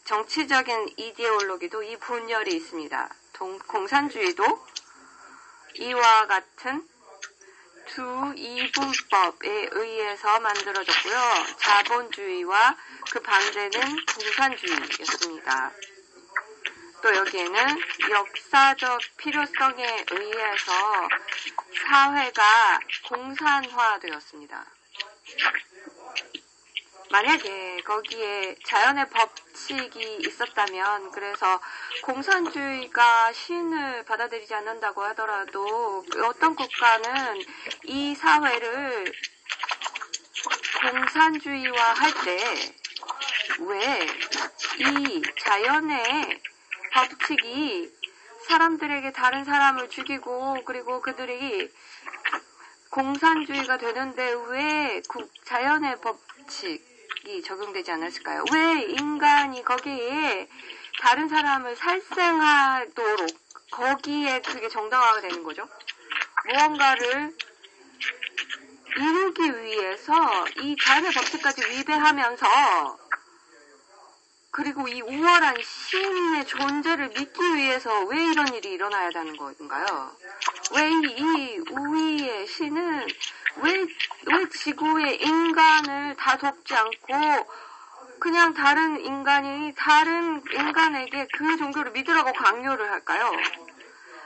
정치적인 이데올로기도 이 분열이 있습니다. 공산주의도 이와 같은 두 이분법에 의해서 만들어졌고요. 자본주의와 그 반대는 공산주의였습니다. 또 여기에는 역사적 필요성에 의해서 사회가 공산화되었습니다. 만약에 거기에 자연의 법칙이 있었다면, 그래서 공산주의가 신을 받아들이지 않는다고 하더라도 어떤 국가는 이 사회를 공산주의화 할 때 왜 이 자연의 법칙이 사람들에게 다른 사람을 죽이고, 그리고 그들이 공산주의가 되는데 왜 자연의 법칙이 적용되지 않았을까요? 왜 인간이 거기에 다른 사람을 살생하도록, 거기에 그게 정당화가 되는 거죠? 무언가를 이루기 위해서 이 자연의 법칙까지 위배하면서 그리고 이 우월한 신의 존재를 믿기 위해서 왜 이런 일이 일어나야 하는 건가요? 왜 이 우위의 신은 왜 지구의 인간을 다 돕지 않고 그냥 다른 인간에게 그 종교를 믿으라고 강요를 할까요?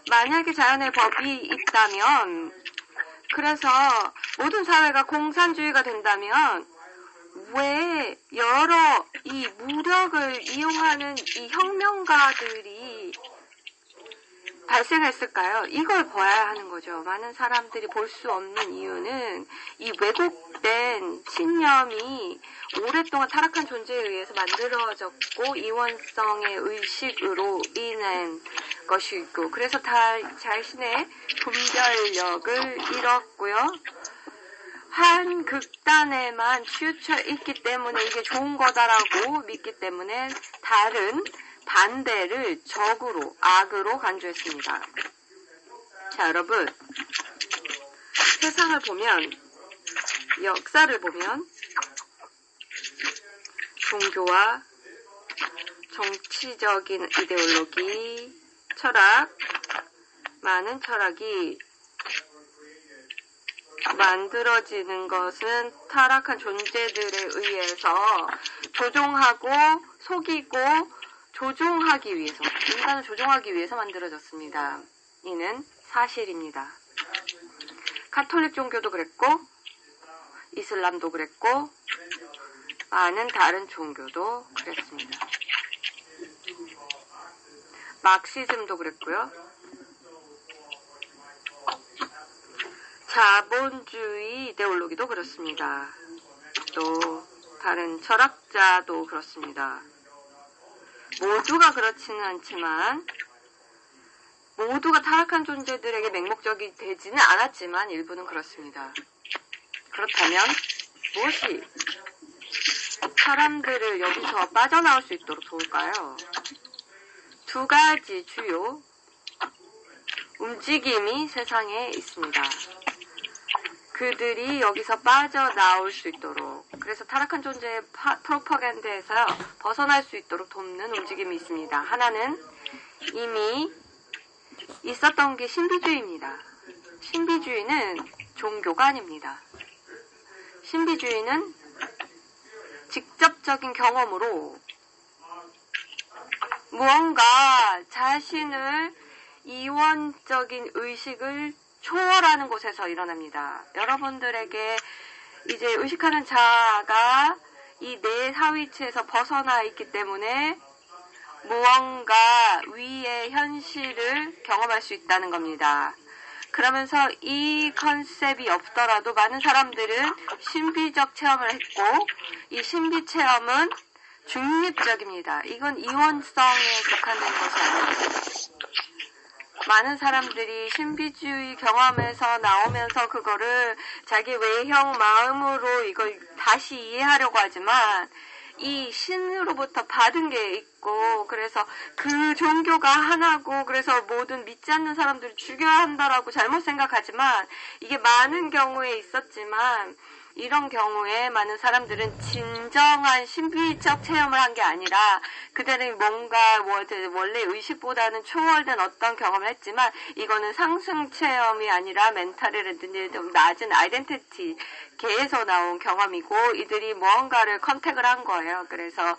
만약에 자연의 법이 있다면, 그래서 모든 사회가 공산주의가 된다면 왜 여러 이 무력을 이용하는 이 혁명가들이 발생했을까요? 이걸 봐야 하는 거죠. 많은 사람들이 볼 수 없는 이유는 이 왜곡된 신념이 오랫동안 타락한 존재에 의해서 만들어졌고 이원성의 의식으로 인한 것이고, 그래서 자신의 분별력을 잃었고요. 한 극단에만 치우쳐 있기 때문에 이게 좋은 거다라고 믿기 때문에 다른 반대를 적으로, 악으로 간주했습니다. 자, 여러분, 세상을 보면, 역사를 보면 종교와 정치적인 이데올로기, 철학, 많은 철학이 만들어지는 것은 타락한 존재들에 의해서 조종하고 속이고 조종하기 위해서, 인간을 조종하기 위해서 만들어졌습니다. 이는 사실입니다. 가톨릭 종교도 그랬고, 이슬람도 그랬고, 많은 다른 종교도 그랬습니다. 막시즘도 그랬고요. 자본주의 이데올로기도 그렇습니다. 또 다른 철학자도 그렇습니다. 모두가 그렇지는 않지만 모두가 타락한 존재들에게 맹목적이 되지는 않았지만 일부는 그렇습니다. 그렇다면 무엇이 사람들을 여기서 빠져나올 수 있도록 도울까요? 두 가지 주요 움직임이 세상에 있습니다. 그들이 여기서 빠져나올 수 있도록, 그래서 타락한 존재의 프로파간다에서 벗어날 수 있도록 돕는 움직임이 있습니다. 하나는 이미 있었던 게 신비주의입니다. 신비주의는 종교가 아닙니다. 신비주의는 직접적인 경험으로 무언가 자신을 이원적인 의식을 초월하는 곳에서 일어납니다. 여러분들에게 이제 의식하는 자아가 이 내 사위치에서 벗어나 있기 때문에 무언가 위의 현실을 경험할 수 있다는 겁니다. 그러면서 이 컨셉이 없더라도 많은 사람들은 신비적 체험을 했고, 이 신비 체험은 중립적입니다. 이건 이원성에 국한된 것이 아닙니다. 많은 사람들이 신비주의 경험에서 나오면서 그거를 자기 외형 마음으로 이걸 다시 이해하려고 하지만 이 신으로부터 받은 게 있고, 그래서 그 종교가 하나고, 그래서 모든 믿지 않는 사람들을 죽여야 한다라고 잘못 생각하지만, 이게 많은 경우에 있었지만, 이런 경우에 많은 사람들은 진정한 신비적 체험을 한 게 아니라 그들은 뭔가 원래 의식보다는 초월된 어떤 경험을 했지만, 이거는 상승 체험이 아니라 멘탈이라든지 좀 낮은 아이덴티티계에서 나온 경험이고, 이들이 무언가를 컨택을 한 거예요. 그래서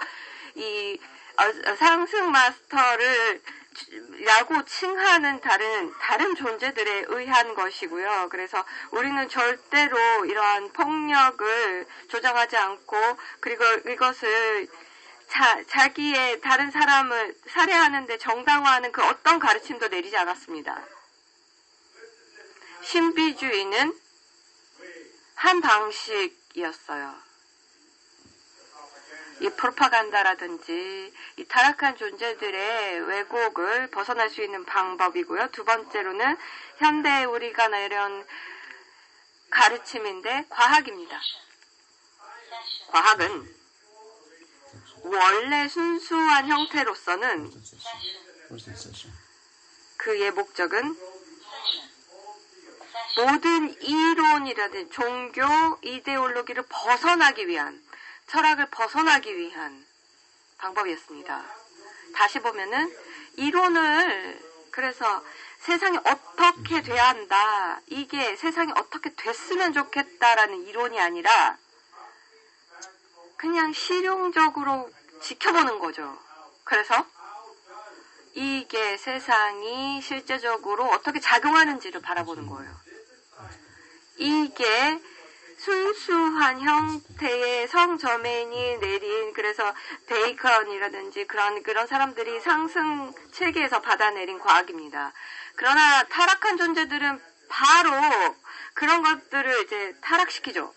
이 상승 마스터를 라고 칭하는 다른 존재들에 의한 것이고요. 그래서 우리는 절대로 이러한 폭력을 조장하지 않고, 그리고 이것을 자기의 다른 사람을 살해하는데 정당화하는 그 어떤 가르침도 내리지 않았습니다. 신비주의는 한 방식이었어요. 이 프로파간다라든지 이 타락한 존재들의 왜곡을 벗어날 수 있는 방법이고요. 두 번째로는 현대 우리가 내려온 가르침인데 과학입니다. 과학은 원래 순수한 형태로서는 그의 목적은 모든 이론이라든지 종교, 이데올로기를 벗어나기 위한, 철학을 벗어나기 위한 방법이었습니다. 다시 보면은 이론을 그래서 세상이 어떻게 돼야 한다. 이게 세상이 어떻게 됐으면 좋겠다라는 이론이 아니라 그냥 실용적으로 지켜보는 거죠. 그래서 이게 세상이 실제적으로 어떻게 작용하는지를 바라보는 거예요. 이게 순수한 형태의 성저맨이 내린 그래서 베이컨이라든지 그런 사람들이 상승 체계에서 받아내린 과학입니다. 그러나 타락한 존재들은 바로 그런 것들을 이제 타락시키죠.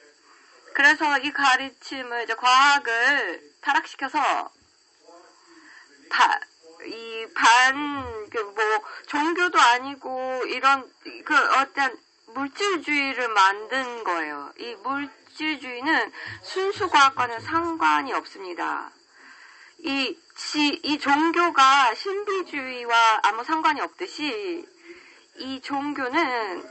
그래서 이 가르침을 이제 과학을 타락시켜서 종교도 아니고 이런 어떤 물질주의를 만든 거예요. 이 물질주의는 순수과학과는 상관이 없습니다. 이 종교가 신비주의와 아무 상관이 없듯이 이 종교는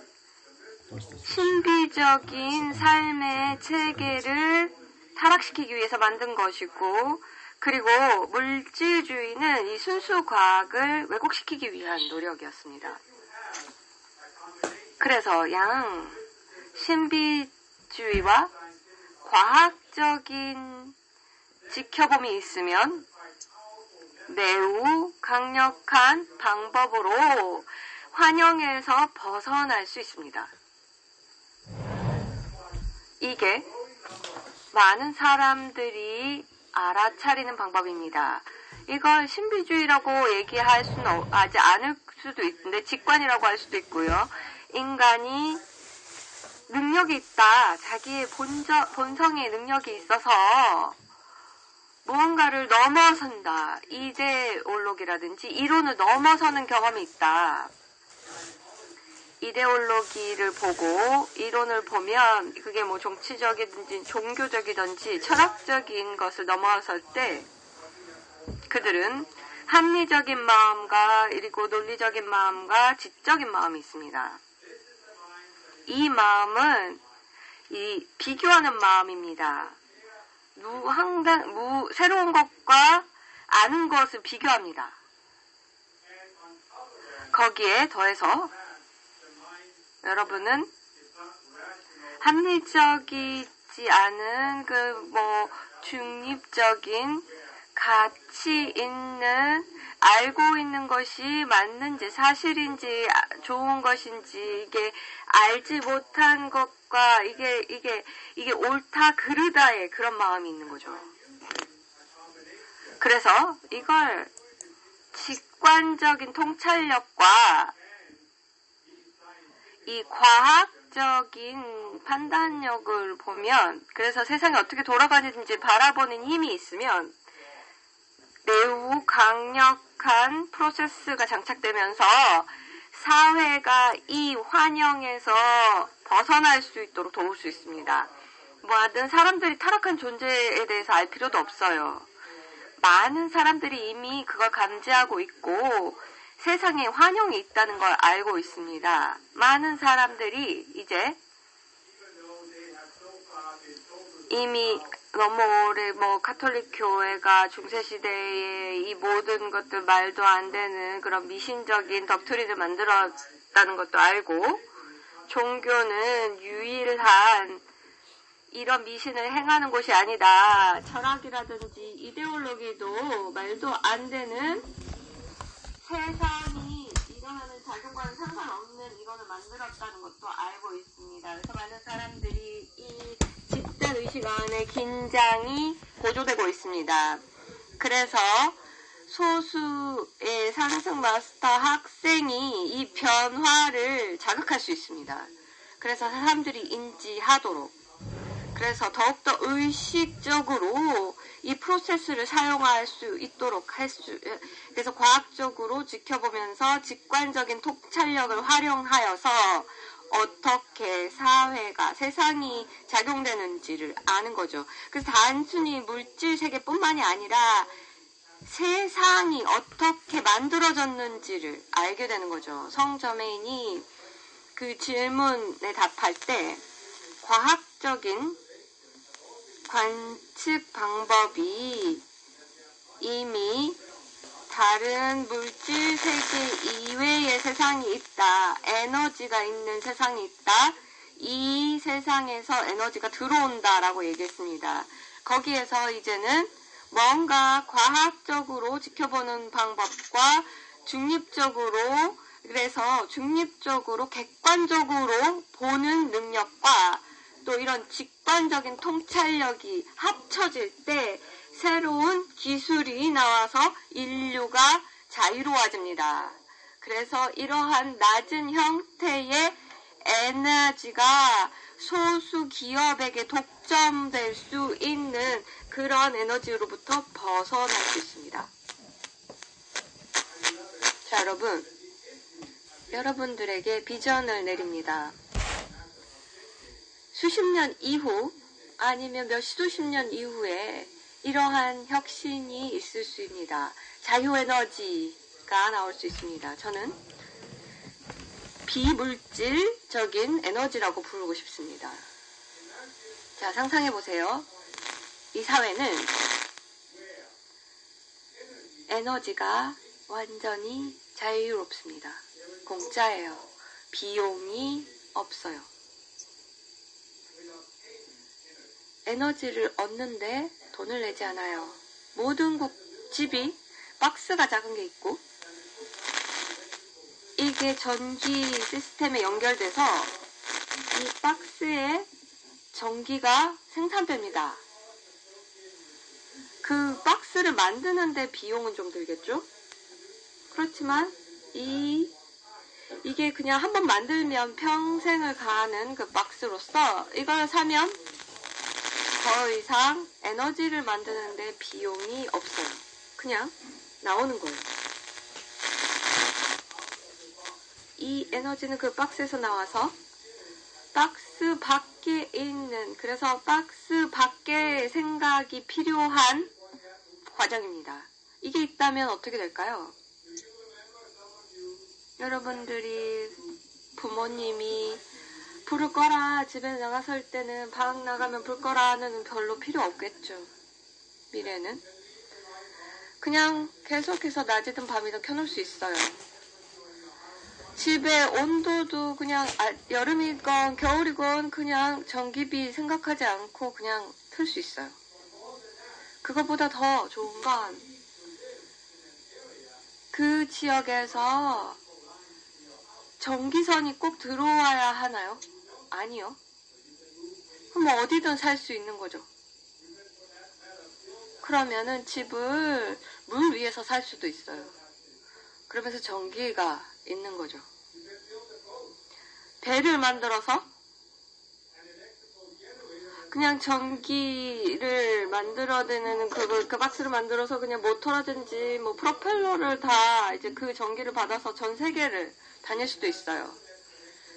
신비적인 삶의 체계를 타락시키기 위해서 만든 것이고 그리고 물질주의는 이 순수과학을 왜곡시키기 위한 노력이었습니다. 그래서 신비주의와 과학적인 지켜봄이 있으면 매우 강력한 방법으로 환영에서 벗어날 수 있습니다. 이게 많은 사람들이 알아차리는 방법입니다. 이걸 신비주의라고 얘기할 수는 하지 않을 수도 있는데 직관이라고 할 수도 있고요. 인간이 능력이 있다. 자기의 본성의 능력이 있어서 무언가를 넘어선다. 이데올로기라든지 이론을 넘어서는 경험이 있다. 이데올로기를 보고 이론을 보면 그게 뭐 정치적이든지 종교적이든지 철학적인 것을 넘어설 때 그들은 합리적인 마음과 그리고 논리적인 마음과 지적인 마음이 있습니다. 이 마음은 이 비교하는 마음입니다. 새로운 것과 아는 것을 비교합니다. 거기에 더해서 여러분은 합리적이지 않은 중립적인 가치 있는 알고 있는 것이 맞는지 사실인지 좋은 것인지 이게 알지 못한 것과 이게 옳다 그르다의 그런 마음이 있는 거죠. 그래서 이걸 직관적인 통찰력과 이 과학적인 판단력을 보면 그래서 세상이 어떻게 돌아가는지 바라보는 힘이 있으면 매우 강력한 프로세스가 장착되면서 사회가 이 환영에서 벗어날 수 있도록 도울 수 있습니다. 뭐하든 사람들이 타락한 존재에 대해서 알 필요도 없어요. 많은 사람들이 이미 그걸 감지하고 있고 세상에 환영이 있다는 걸 알고 있습니다. 많은 사람들이 이제 이미 너무 오래 가톨릭 교회가 중세시대에 이 모든 것들 말도 안 되는 그런 미신적인 덕트린을 만들었다는 것도 알고 종교는 유일한 이런 미신을 행하는 곳이 아니다. 철학이라든지 이데올로기도 말도 안 되는 세상이 일어나는 작용과는 상관없는 이론을 만들었다는 것도 알고 있습니다. 그래서 많은 사람들이 이 집단의식 안에 긴장이 고조되고 있습니다. 그래서 소수의 상승 마스터 학생이 이 변화를 자극할 수 있습니다. 그래서 사람들이 인지하도록 그래서 더욱더 의식적으로 이 프로세스를 사용할 수 있도록 그래서 과학적으로 지켜보면서 직관적인 통찰력을 활용하여서 어떻게 사회가 세상이 작용되는지를 아는 거죠. 그래서 단순히 물질 세계뿐만이 아니라 세상이 어떻게 만들어졌는지를 알게 되는 거죠. 성저메인이 그 질문에 답할 때 과학적인 관측 방법이 이미 다른 물질 세계 이외의 세상이 있다. 에너지가 있는 세상이 있다. 이 세상에서 에너지가 들어온다라고 얘기했습니다. 거기에서 이제는 뭔가 과학적으로 지켜보는 방법과 중립적으로, 그래서 중립적으로 객관적으로 보는 능력과 또 이런 직관적인 통찰력이 합쳐질 때 새로운 기술이 나와서 인류가 자유로워집니다. 그래서 이러한 낮은 형태의 에너지가 소수 기업에게 독점될 수 있는 그런 에너지로부터 벗어날 수 있습니다. 자, 여러분들에게 비전을 내립니다. 수십 년 이후 아니면 수십 년 이후에 이러한 혁신이 있을 수 있습니다. 자유에너지가 나올 수 있습니다. 저는 비물질적인 에너지라고 부르고 싶습니다. 자, 상상해보세요. 이 사회는 에너지가 완전히 자유롭습니다. 공짜예요. 비용이 없어요. 에너지를 얻는데 돈을 내지 않아요. 모든 집이 박스가 작은 게 있고 이게 전기 시스템에 연결돼서 이 박스에 전기가 생산됩니다. 그 박스를 만드는데 비용은 좀 들겠죠? 그렇지만 이게 그냥 한번 만들면 평생을 가는 그 박스로서 이걸 사면 더 이상 에너지를 만드는데 비용이 없어요. 그냥 나오는 거예요. 이 에너지는 그 박스에서 나와서 박스 밖에 있는, 그래서 박스 밖에 생각이 필요한 과정입니다. 이게 있다면 어떻게 될까요? 여러분들이 부모님이 불을 꺼라, 집에 나가설 때는 방 나가면 불 꺼라는 별로 필요 없겠죠. 미래는 그냥 계속해서 낮이든 밤이든 켜놓을 수 있어요. 집의 온도도 그냥 여름이건 겨울이건 그냥 전기비 생각하지 않고 그냥 틀 수 있어요. 그것보다 더 좋은 건 그 지역에서 전기선이 꼭 들어와야 하나요? 아니요. 그럼 어디든 살 수 있는 거죠. 그러면은 집을 물 위에서 살 수도 있어요. 그러면서 전기가 있는 거죠. 배를 만들어서 그냥 전기를 만들어내는 그 박스를 만들어서 그냥 모터라든지 뭐 프로펠러를 다 이제 그 전기를 받아서 전 세계를 다닐 수도 있어요.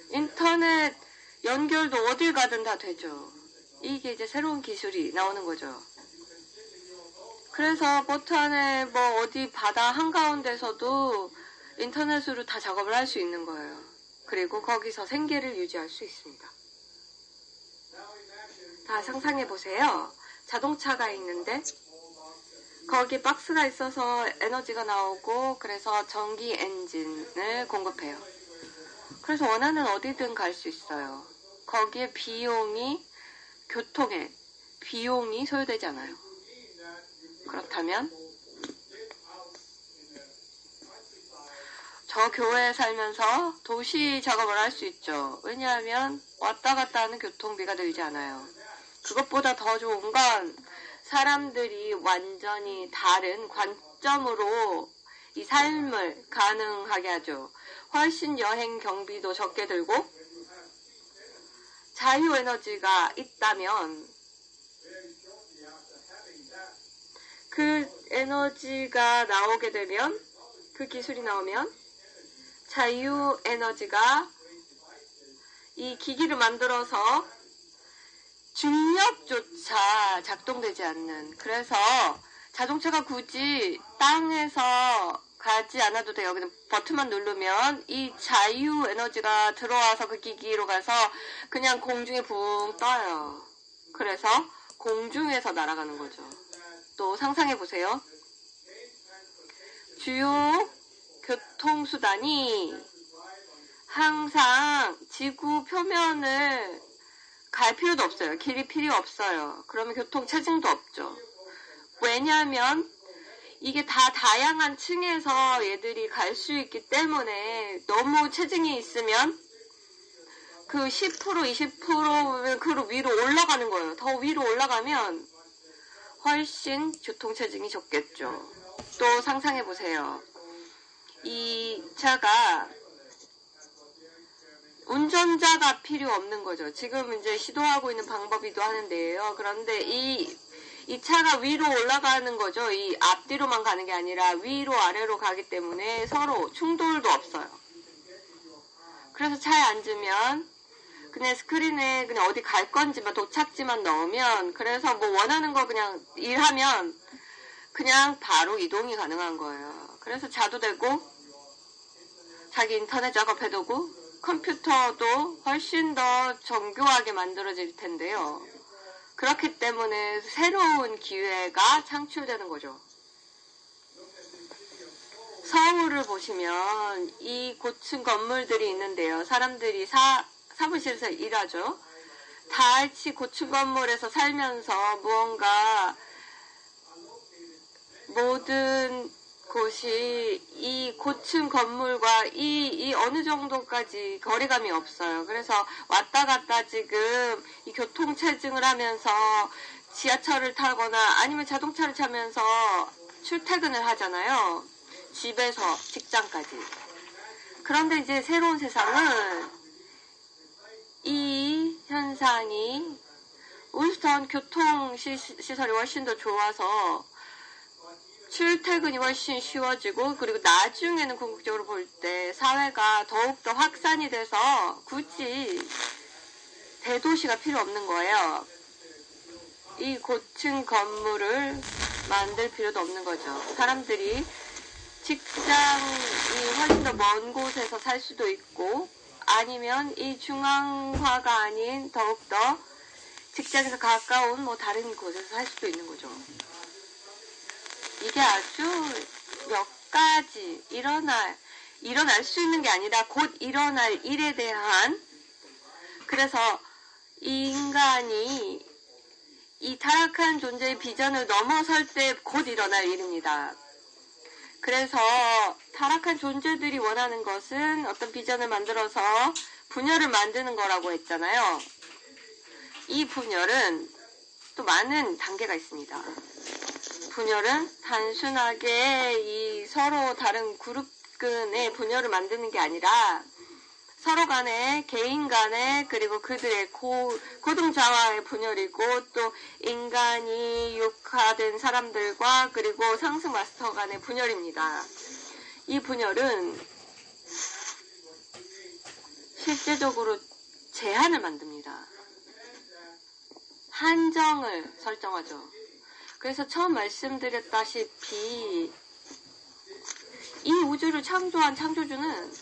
인터넷 연결도 어딜 가든 다 되죠. 이게 이제 새로운 기술이 나오는 거죠. 그래서 보트 안에 뭐 어디 바다 한가운데서도 인터넷으로 다 작업을 할 수 있는 거예요. 그리고 거기서 생계를 유지할 수 있습니다. 다 상상해보세요. 자동차가 있는데 거기 박스가 있어서 에너지가 나오고 그래서 전기 엔진을 공급해요. 그래서 원하는 어디든 갈 수 있어요. 거기에 교통에 비용이 소요되지 않아요. 그렇다면 저 교회에 살면서 도시 작업을 할 수 있죠. 왜냐하면 왔다 갔다 하는 교통비가 들지 않아요. 그것보다 더 좋은 건 사람들이 완전히 다른 관점으로 이 삶을 가능하게 하죠. 훨씬 여행 경비도 적게 들고 자유에너지가 있다면 그 에너지가 나오게 되면 그 기술이 나오면 자유에너지가 이 기기를 만들어서 중력조차 작동되지 않는, 그래서 자동차가 굳이 땅에서 가지 않아도 돼요. 그냥 버튼만 누르면 이 자유에너지가 들어와서 그 기기로 가서 그냥 공중에 붕 떠요. 그래서 공중에서 날아가는 거죠. 또 상상해보세요. 주요 교통수단이 항상 지구 표면을 갈 필요도 없어요. 길이 필요 없어요. 그러면 교통체증도 없죠. 왜냐하면 이게 다 다양한 층에서 얘들이 갈 수 있기 때문에 너무 체증이 있으면 그 10%, 20% 그 위로 올라가는 거예요. 더 위로 올라가면 훨씬 교통체증이 적겠죠. 또 상상해보세요. 이 차가 운전자가 필요 없는 거죠. 지금 이제 시도하고 있는 방법이기도 하는데요. 그런데 이 차가 위로 올라가는 거죠. 이 앞뒤로만 가는 게 아니라 위로 아래로 가기 때문에 서로 충돌도 없어요. 그래서 차에 앉으면 그냥 스크린에 그냥 어디 갈 건지만 도착지만 넣으면 그래서 뭐 원하는 거 그냥 일하면 그냥 바로 이동이 가능한 거예요. 그래서 자도 되고 자기 인터넷 작업해도 되고 컴퓨터도 훨씬 더 정교하게 만들어질 텐데요. 그렇기 때문에 새로운 기회가 창출되는 거죠. 서울을 보시면 이 고층 건물들이 있는데요. 사람들이 사무실에서 일하죠. 다 같이 고층 건물에서 살면서 무언가 모든 곳이 이 고층 건물과 이 어느 정도까지 거리감이 없어요. 그래서 왔다 갔다 지금 이 교통체증을 하면서 지하철을 타거나 아니면 자동차를 타면서 출퇴근을 하잖아요. 집에서 직장까지. 그런데 이제 새로운 세상은 이 현상이 우선 교통시설이 훨씬 더 좋아서 출퇴근이 훨씬 쉬워지고 그리고 나중에는 궁극적으로 볼 때 사회가 더욱더 확산이 돼서 굳이 대도시가 필요 없는 거예요. 이 고층 건물을 만들 필요도 없는 거죠. 사람들이 직장이 훨씬 더 먼 곳에서 살 수도 있고 아니면 이 중앙화가 아닌 더욱더 직장에서 가까운 뭐 다른 곳에서 살 수도 있는 거죠. 이게 아주 몇 가지 일어날 수 있는 게 아니라 곧 일어날 일에 대한 그래서 이 인간이 이 타락한 존재의 비전을 넘어설 때 곧 일어날 일입니다. 그래서 타락한 존재들이 원하는 것은 어떤 비전을 만들어서 분열을 만드는 거라고 했잖아요. 이 분열은 또 많은 단계가 있습니다. 분열은 단순하게 이 서로 다른 그룹 간의 분열을 만드는 게 아니라 서로 간에 개인 간에 그리고 그들의 고등자와의 분열이고 또 인간이 육화된 사람들과 그리고 상승 마스터 간의 분열입니다. 이 분열은 실제적으로 제한을 만듭니다. 한정을 설정하죠. 그래서 처음 말씀드렸다시피 이 우주를 창조한 창조주는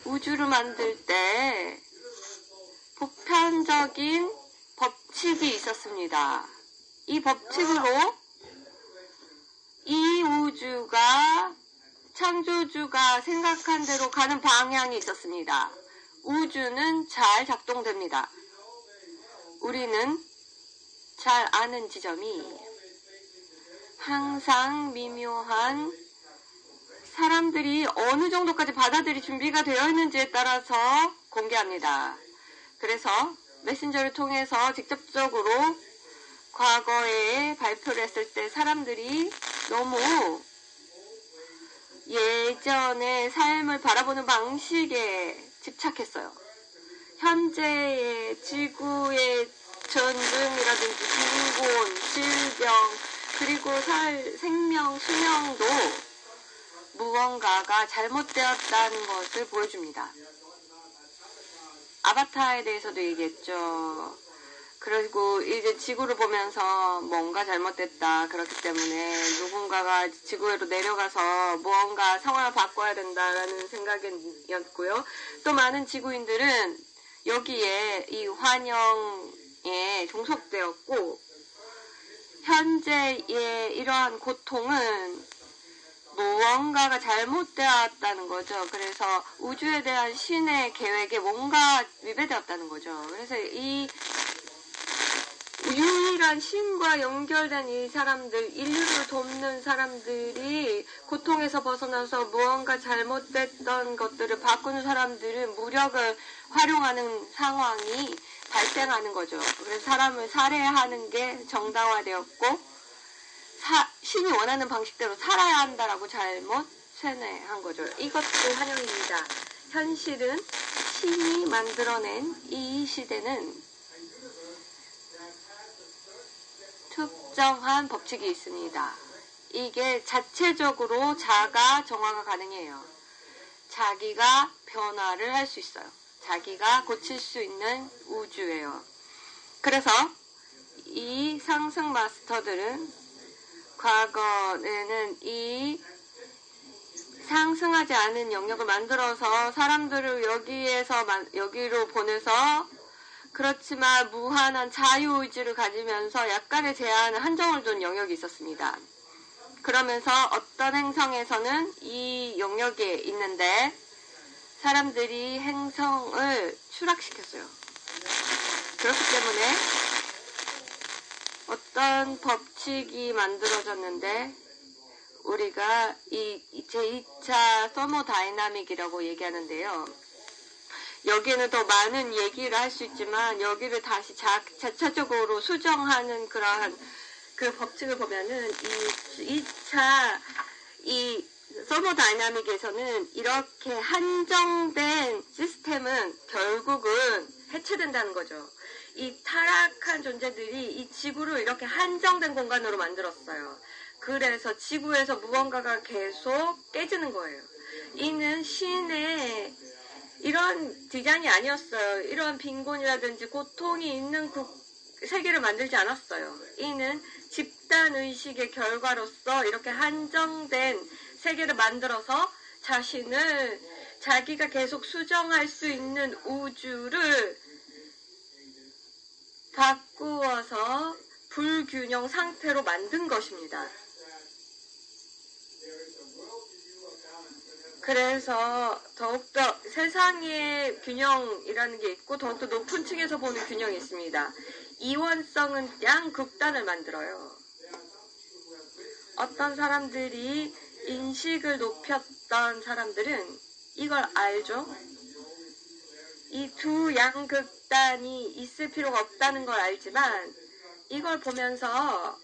우주를 만들 때 보편적인 법칙이 있었습니다. 이 법칙으로 이 우주가 창조주가 생각한 대로 가는 방향이 있었습니다. 우주는 잘 작동됩니다. 우리는 잘 아는 지점이 항상 미묘한 사람들이 어느 정도까지 받아들일 준비가 되어 있는지에 따라서 공개합니다. 그래서 메신저를 통해서 직접적으로 과거에 발표를 했을 때 사람들이 너무 예전의 삶을 바라보는 방식에 집착했어요. 현재의 지구의 전쟁이라든지 빈곤, 질병, 그리고 생명, 수명도 무언가가 잘못되었다는 것을 보여줍니다. 아바타에 대해서도 얘기했죠. 그리고 이제 지구를 보면서 뭔가 잘못됐다. 그렇기 때문에 누군가가 지구로 내려가서 무언가 상황을 바꿔야 된다라는 생각이었고요. 또 많은 지구인들은 여기에 이 환영에 종속되었고 현재의 이러한 고통은 무언가가 잘못되었다는 거죠. 그래서 우주에 대한 신의 계획에 뭔가 위배되었다는 거죠. 그래서 이 유일한 신과 연결된 이 사람들, 인류를 돕는 사람들이 고통에서 벗어나서 무언가 잘못됐던 것들을 바꾸는 사람들은 무력을 활용하는 상황이 발생하는 거죠. 그래서 사람을 살해하는 게 정당화되었고 신이 원하는 방식대로 살아야 한다라고 잘못 세뇌한 거죠. 이것도 환영입니다. 현실은 신이 만들어낸 이 시대는 특정한 법칙이 있습니다. 이게 자체적으로 자가 정화가 가능해요. 자기가 변화를 할 수 있어요. 자기가 고칠 수 있는 우주예요. 그래서 이 상승 마스터들은 과거에는 이 상승하지 않은 영역을 만들어서 사람들을 여기로 보내서 그렇지만 무한한 자유의지를 가지면서 약간의 제한을 한정을 둔 영역이 있었습니다. 그러면서 어떤 행성에서는 이 영역에 있는데 사람들이 행성을 추락시켰어요. 그렇기 때문에 어떤 법칙이 만들어졌는데 우리가 이 제2차 서모다이나믹이라고 얘기하는데요. 여기에는 더 많은 얘기를 할 수 있지만 여기를 다시 자체적으로 수정하는 그러한 그 법칙을 보면은 이 2차 이 서모다이나믹에서는 이렇게 한정된 시스템은 결국은 해체된다는 거죠. 이 타락한 존재들이 이 지구를 이렇게 한정된 공간으로 만들었어요. 그래서 지구에서 무언가가 계속 깨지는 거예요. 이는 신의 이런 디자인이 아니었어요. 이런 빈곤이라든지 고통이 있는 세계를 만들지 않았어요. 이는 집단의식의 결과로서 이렇게 한정된 세계를 만들어서 자기가 계속 수정할 수 있는 우주를 바꾸어서 불균형 상태로 만든 것입니다. 그래서 더욱더 세상의 균형이라는 게 있고 더욱더 높은 층에서 보는 균형이 있습니다. 이원성은 양극단을 만들어요. 어떤 사람들이 인식을 높였던 사람들은 이걸 알죠? 이 두 양극단이 있을 필요가 없다는 걸 알지만 이걸 보면서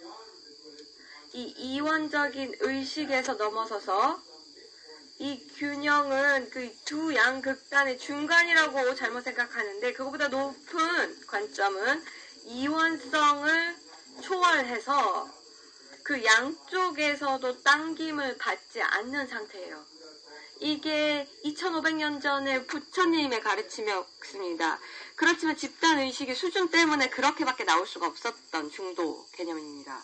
이 이원적인 의식에서 넘어서서 이 균형은 그 두 양극단의 중간이라고 잘못 생각하는데 그거보다 높은 관점은 이원성을 초월해서 그 양쪽에서도 당김을 받지 않는 상태예요. 이게 2500년 전에 부처님의 가르침이었습니다. 그렇지만 집단의식의 수준 때문에 그렇게밖에 나올 수가 없었던 중도 개념입니다.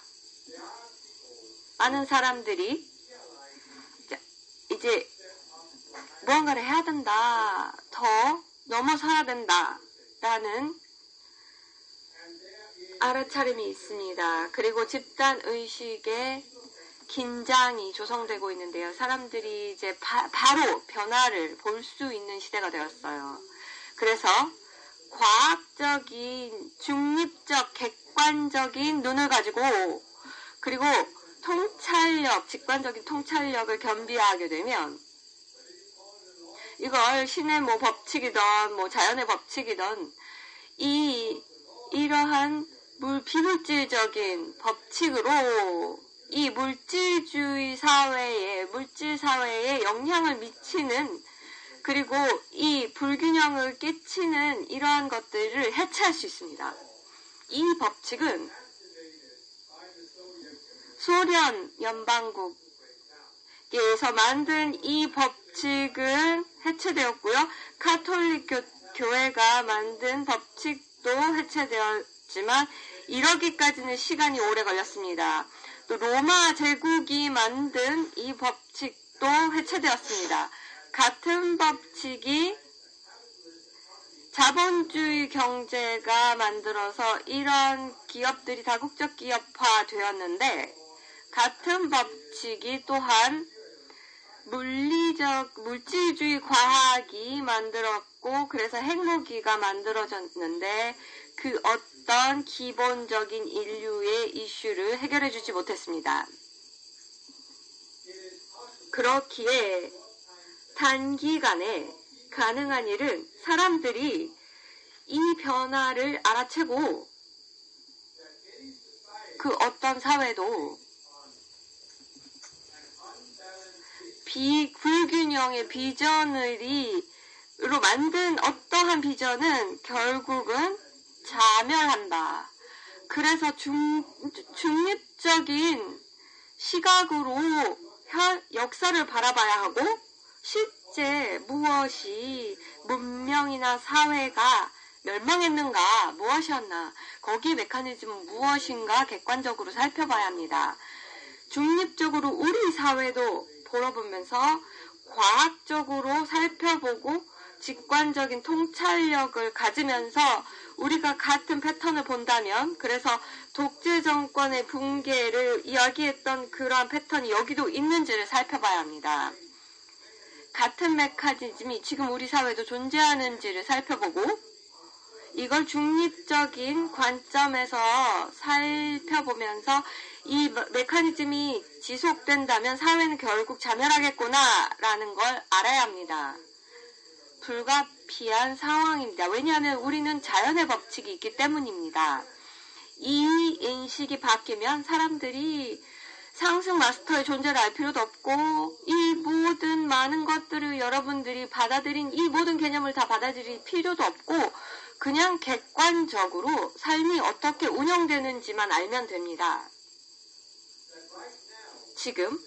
많은 사람들이 이제 무언가를 해야 된다, 더 넘어서야 된다 라는 알아차림이 있습니다. 그리고 집단의식의 긴장이 조성되고 있는데요. 사람들이 이제 바로 변화를 볼 수 있는 시대가 되었어요. 그래서 과학적인, 중립적, 객관적인 눈을 가지고 그리고 직관적인 통찰력을 겸비하게 되면 이걸 신의 법칙이든 자연의 법칙이든 이러한 비물질적인 법칙으로 이 물질 사회에 영향을 미치는 그리고 이 불균형을 끼치는 이러한 것들을 해체할 수 있습니다. 이 법칙은 소련 연방국에서 만든 이 법칙은 해체되었고요. 가톨릭 교회가 만든 법칙도 해체되었지만 이러기까지는 시간이 오래 걸렸습니다. 또 로마 제국이 만든 이 법칙도 해체되었습니다. 같은 법칙이 자본주의 경제가 만들어서 이런 기업들이 다국적 기업화 되었는데 같은 법칙이 또한 물질주의 과학이 만들었고, 그래서 핵무기가 만들어졌는데, 그 어떤 기본적인 인류의 이슈를 해결해주지 못했습니다. 그렇기에 단기간에 가능한 일은 사람들이 이 변화를 알아채고 그 어떤 사회도 불균형의 비전으로 만든 어떠한 비전은 결국은 자멸한다. 그래서 중립적인 시각으로 역사를 바라봐야 하고, 실제 무엇이 문명이나 사회가 멸망했는가, 무엇이었나, 거기 메커니즘은 무엇인가 객관적으로 살펴봐야 합니다. 중립적으로 우리 사회도 돌아보면서 과학적으로 살펴보고 직관적인 통찰력을 가지면서 우리가 같은 패턴을 본다면, 그래서 독재 정권의 붕괴를 이야기했던 그러한 패턴이 여기도 있는지를 살펴봐야 합니다. 같은 메커니즘이 지금 우리 사회에도 존재하는지를 살펴보고, 이걸 중립적인 관점에서 살펴보면서 이 메커니즘이 지속된다면 사회는 결국 자멸하겠구나 라는 걸 알아야 합니다. 불가피한 상황입니다. 왜냐하면 우리는 자연의 법칙이 있기 때문입니다. 이 인식이 바뀌면 사람들이 상승 마스터의 존재를 알 필요도 없고, 이 모든 많은 것들을 여러분들이 받아들인 이 모든 개념을 다 받아들일 필요도 없고, 그냥 객관적으로 삶이 어떻게 운영되는지만 알면 됩니다. 지금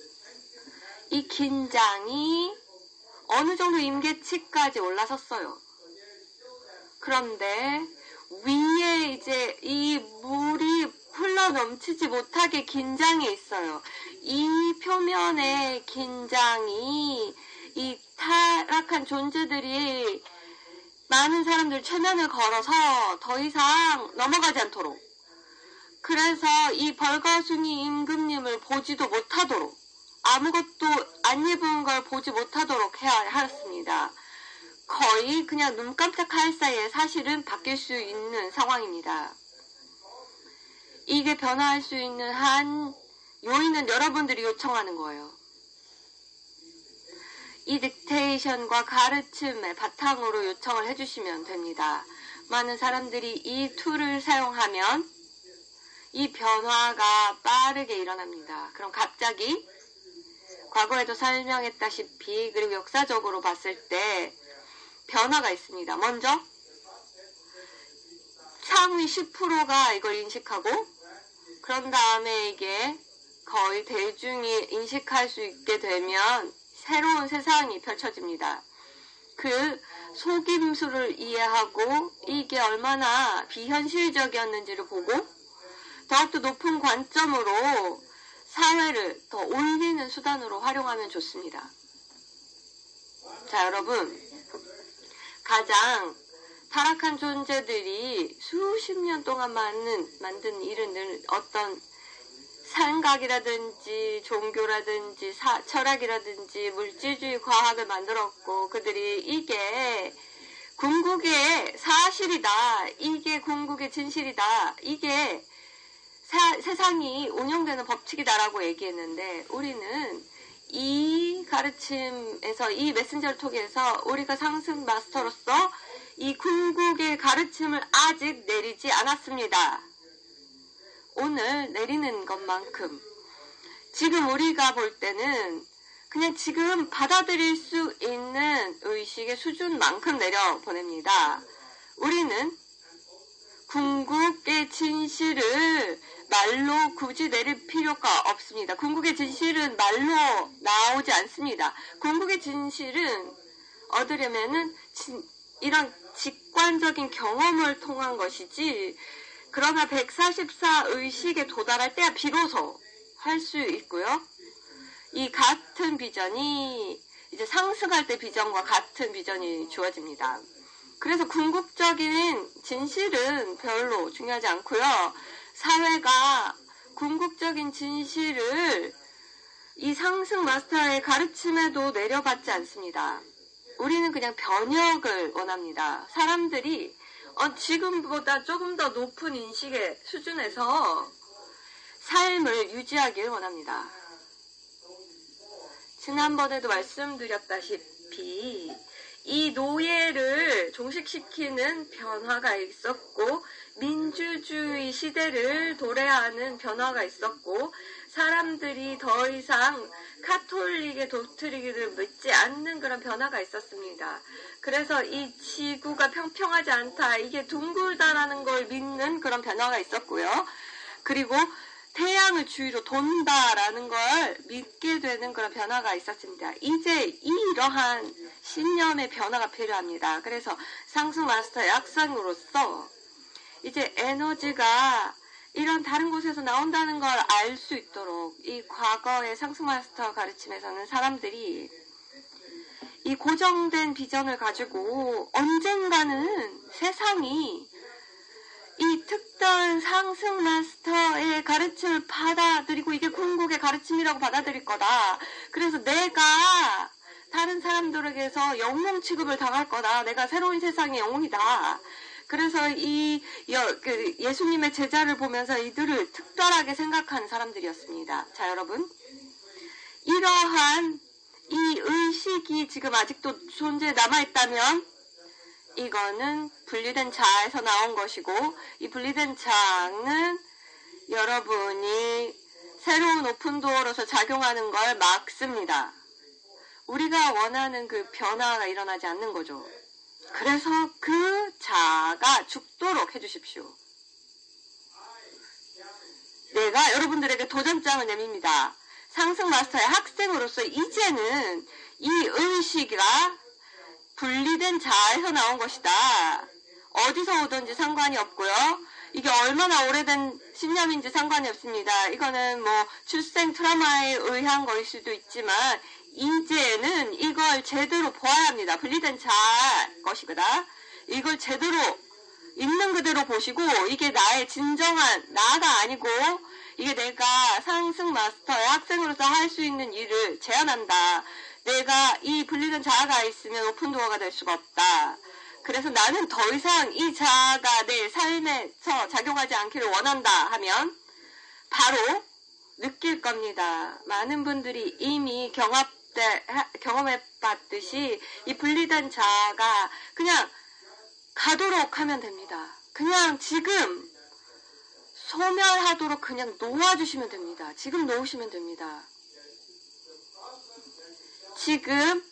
이 긴장이 어느 정도 임계치까지 올라섰어요. 그런데 위에 이제 이 물이 흘러 넘치지 못하게 긴장이 있어요. 이 표면의 긴장이 이 타락한 존재들이 많은 사람들 최면을 걸어서 더 이상 넘어가지 않도록, 그래서 이 벌거숭이 임금님을 보지도 못하도록, 아무것도 안 입은 걸 보지 못하도록 하였습니다. 거의 그냥 눈 깜짝할 사이에 사실은 바뀔 수 있는 상황입니다. 이게 변화할 수 있는 한 요인은 여러분들이 요청하는 거예요. 이 딕테이션과 가르침의 바탕으로 요청을 해주시면 됩니다. 많은 사람들이 이 툴을 사용하면 이 변화가 빠르게 일어납니다. 그럼 갑자기 과거에도 설명했다시피, 그리고 역사적으로 봤을 때 변화가 있습니다. 먼저 상위 10%가 이걸 인식하고, 그런 다음에 이게 거의 대중이 인식할 수 있게 되면 새로운 세상이 펼쳐집니다. 그 속임수를 이해하고 이게 얼마나 비현실적이었는지를 보고 더욱더 높은 관점으로 사회를 더 올리는 수단으로 활용하면 좋습니다. 자, 여러분, 가장 타락한 존재들이 수십 년 동안 만든 일은 늘 어떤 생각이라든지 종교라든지 철학이라든지 물질주의 과학을 만들었고, 그들이 이게 궁극의 사실이다, 이게 궁극의 진실이다, 이게 세상이 운영되는 법칙이다라고 얘기했는데, 우리는 이 가르침에서, 이 메신저를 통해서 우리가 상승 마스터로서 이 궁극의 가르침을 아직 내리지 않았습니다. 오늘 내리는 것만큼 지금 우리가 볼 때는 그냥 지금 받아들일 수 있는 의식의 수준만큼 내려보냅니다. 우리는 궁극의 진실을 말로 굳이 내릴 필요가 없습니다. 궁극의 진실은 말로 나오지 않습니다. 궁극의 진실은 얻으려면은 이런 직관적인 경험을 통한 것이지, 그러나 144 의식에 도달할 때야 비로소 할 수 있고요. 이 같은 비전이 이제 상승할 때 비전과 같은 비전이 주어집니다. 그래서 궁극적인 진실은 별로 중요하지 않고요. 사회가 궁극적인 진실을 이 상승 마스터의 가르침에도 내려받지 않습니다. 우리는 그냥 변혁을 원합니다. 사람들이 지금보다 조금 더 높은 인식의 수준에서 삶을 유지하길 원합니다. 지난번에도 말씀드렸다시피 이 노예를 종식시키는 변화가 있었고 민주주의 시대를 도래하는 변화가 있었고 사람들이 더 이상 카톨릭의 도트리를 믿지 않는 그런 변화가 있었습니다. 그래서 이 지구가 평평하지 않다, 이게 둥글다라는 걸 믿는 그런 변화가 있었고요. 그리고 태양을 주위로 돈다라는 걸 믿게 되는 그런 변화가 있었습니다. 이제 이러한 신념의 변화가 필요합니다. 그래서 상승 마스터의 학생으로서 이제 에너지가 이런 다른 곳에서 나온다는 걸 알 수 있도록 이 과거의 상승 마스터 가르침에서는 사람들이 이 고정된 비전을 가지고 언젠가는 세상이 이 특별 상승 마스터의 가르침을 받아들이고 이게 궁극의 가르침이라고 받아들일 거다. 그래서 내가 다른 사람들에게서 영웅 취급을 당할 거다. 내가 새로운 세상의 영웅이다. 그래서 예수님의 제자를 보면서 이들을 특별하게 생각하는 사람들이었습니다. 자, 여러분. 이러한 이 의식이 지금 아직도 존재에 남아있다면 이거는 분리된 자에서 나온 것이고 이 분리된 자는 여러분이 새로운 오픈도어로서 작용하는 걸 막습니다. 우리가 원하는 그 변화가 일어나지 않는 거죠. 그래서 그 자가 죽도록 해주십시오. 내가 여러분들에게 도전장을 내밉니다. 상승 마스터의 학생으로서 이제는 이 의식이가 분리된 자에서 나온 것이다. 어디서 오든지 상관이 없고요. 이게 얼마나 오래된 신념인지 상관이 없습니다. 이거는 뭐 출생 트라우마에 의한 것일 수도 있지만 이제는 이걸 제대로 보아야 합니다. 분리된 자의 것이거든. 이걸 제대로 있는 그대로 보시고 이게 나의 진정한 나가 아니고 이게 내가 상승 마스터의 학생으로서 할 수 있는 일을 제안한다. 내가 이 분리된 자아가 있으면 오픈도어가 될 수가 없다. 그래서 나는 더 이상 이 자아가 내 삶에서 작용하지 않기를 원한다 하면 바로 느낄 겁니다. 많은 분들이 이미 경험해봤듯이 이 분리된 자아가 그냥 가도록 하면 됩니다. 그냥 지금 소멸하도록 그냥 놓아주시면 됩니다. 지금 놓으시면 됩니다. 지금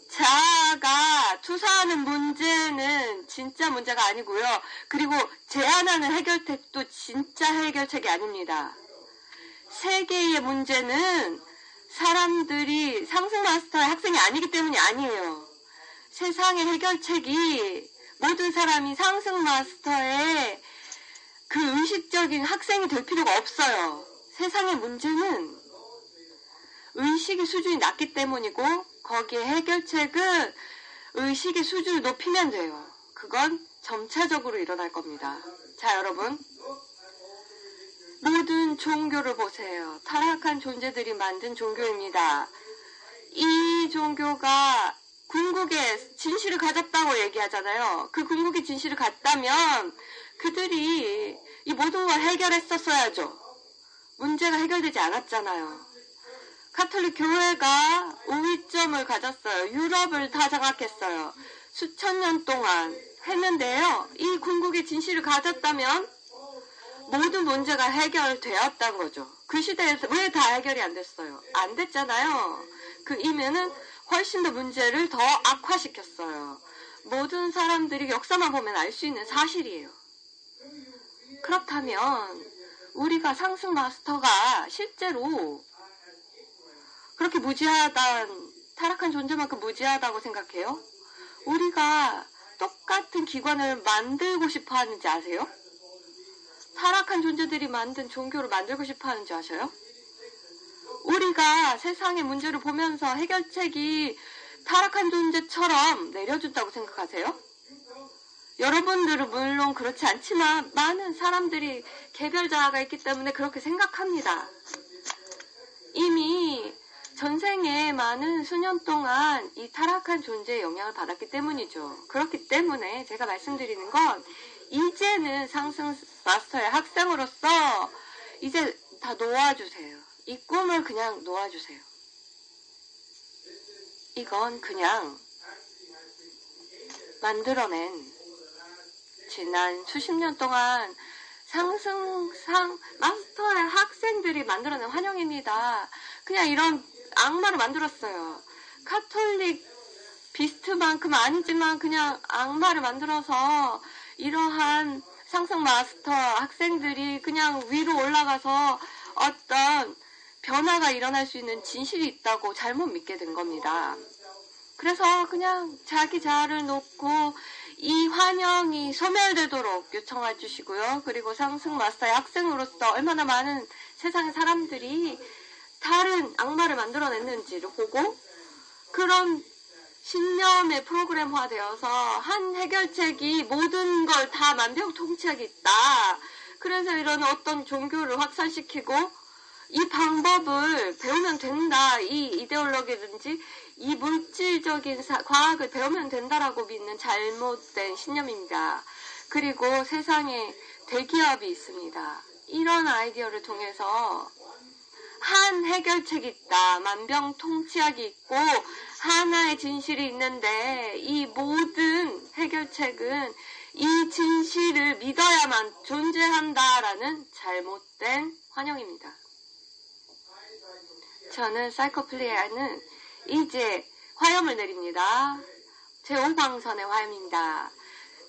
자아가 투사하는 문제는 진짜 문제가 아니고요. 그리고 제안하는 해결책도 진짜 해결책이 아닙니다. 세계의 문제는 사람들이 상승 마스터의 학생이 아니기 때문이 아니에요. 세상의 해결책이 모든 사람이 상승 마스터의 그 의식적인 학생이 될 필요가 없어요. 세상의 문제는 의식의 수준이 낮기 때문이고 거기에 해결책은 의식의 수준을 높이면 돼요. 그건 점차적으로 일어날 겁니다. 자, 여러분. 모든 종교를 보세요. 타락한 존재들이 만든 종교입니다. 이 종교가 궁극의 진실을 가졌다고 얘기하잖아요. 그 궁극의 진실을 갖다면 그들이 이 모든 걸 해결했었어야죠. 문제가 해결되지 않았잖아요. 카톨릭 교회가 우위점을 가졌어요. 유럽을 다 장악했어요. 수천 년 동안 했는데요. 이 궁극의 진실을 가졌다면 모든 문제가 해결되었다는 거죠. 그 시대에서 왜 다 해결이 안 됐어요? 안 됐잖아요. 그 이면은 훨씬 더 문제를 더 악화시켰어요. 모든 사람들이 역사만 보면 알 수 있는 사실이에요. 그렇다면 우리가 상승 마스터가 실제로 그렇게 무지하단, 타락한 존재만큼 무지하다고 생각해요? 우리가 똑같은 기관을 만들고 싶어 하는지 아세요? 타락한 존재들이 만든 종교를 만들고 싶어 하는지 아셔요? 우리가 세상의 문제를 보면서 해결책이 타락한 존재처럼 내려준다고 생각하세요? 여러분들은 물론 그렇지 않지만 많은 사람들이 개별 자아가 있기 때문에 그렇게 생각합니다. 이미 전생에 많은 수년 동안 이 타락한 존재의 영향을 받았기 때문이죠. 그렇기 때문에 제가 말씀드리는 건 이제는 상승 마스터의 학생으로서 이제 다 놓아주세요. 이 꿈을 그냥 놓아주세요. 이건 그냥 만들어낸 지난 수십 년 동안 상승상 마스터의 학생들이 만들어낸 환영입니다. 그냥 이런 악마를 만들었어요. 카톨릭 비스트만큼 아니지만 그냥 악마를 만들어서 이러한 상승 마스터 학생들이 그냥 위로 올라가서 어떤 변화가 일어날 수 있는 진실이 있다고 잘못 믿게 된 겁니다. 그래서 그냥 자기 자아를 놓고 이 환영이 소멸되도록 요청해 주시고요. 그리고 상승 마스터의 학생으로서 얼마나 많은 세상의 사람들이 다른 악마를 만들어냈는지를 보고 그런 신념의 프로그램화되어서 한 해결책이 모든 걸 다 만병통치하겠다. 그래서 이런 어떤 종교를 확산시키고 이 방법을 배우면 된다. 이 이데올로기든지 이 물질적인 과학을 배우면 된다라고 믿는 잘못된 신념입니다. 그리고 세상에 대기업이 있습니다. 이런 아이디어를 통해서 한 해결책이 있다. 만병통치약이 있고 하나의 진실이 있는데 이 모든 해결책은 이 진실을 믿어야만 존재한다라는 잘못된 환영입니다. 저는 사이코플리아는 이제 화염을 내립니다. 제5광선의 화염입니다.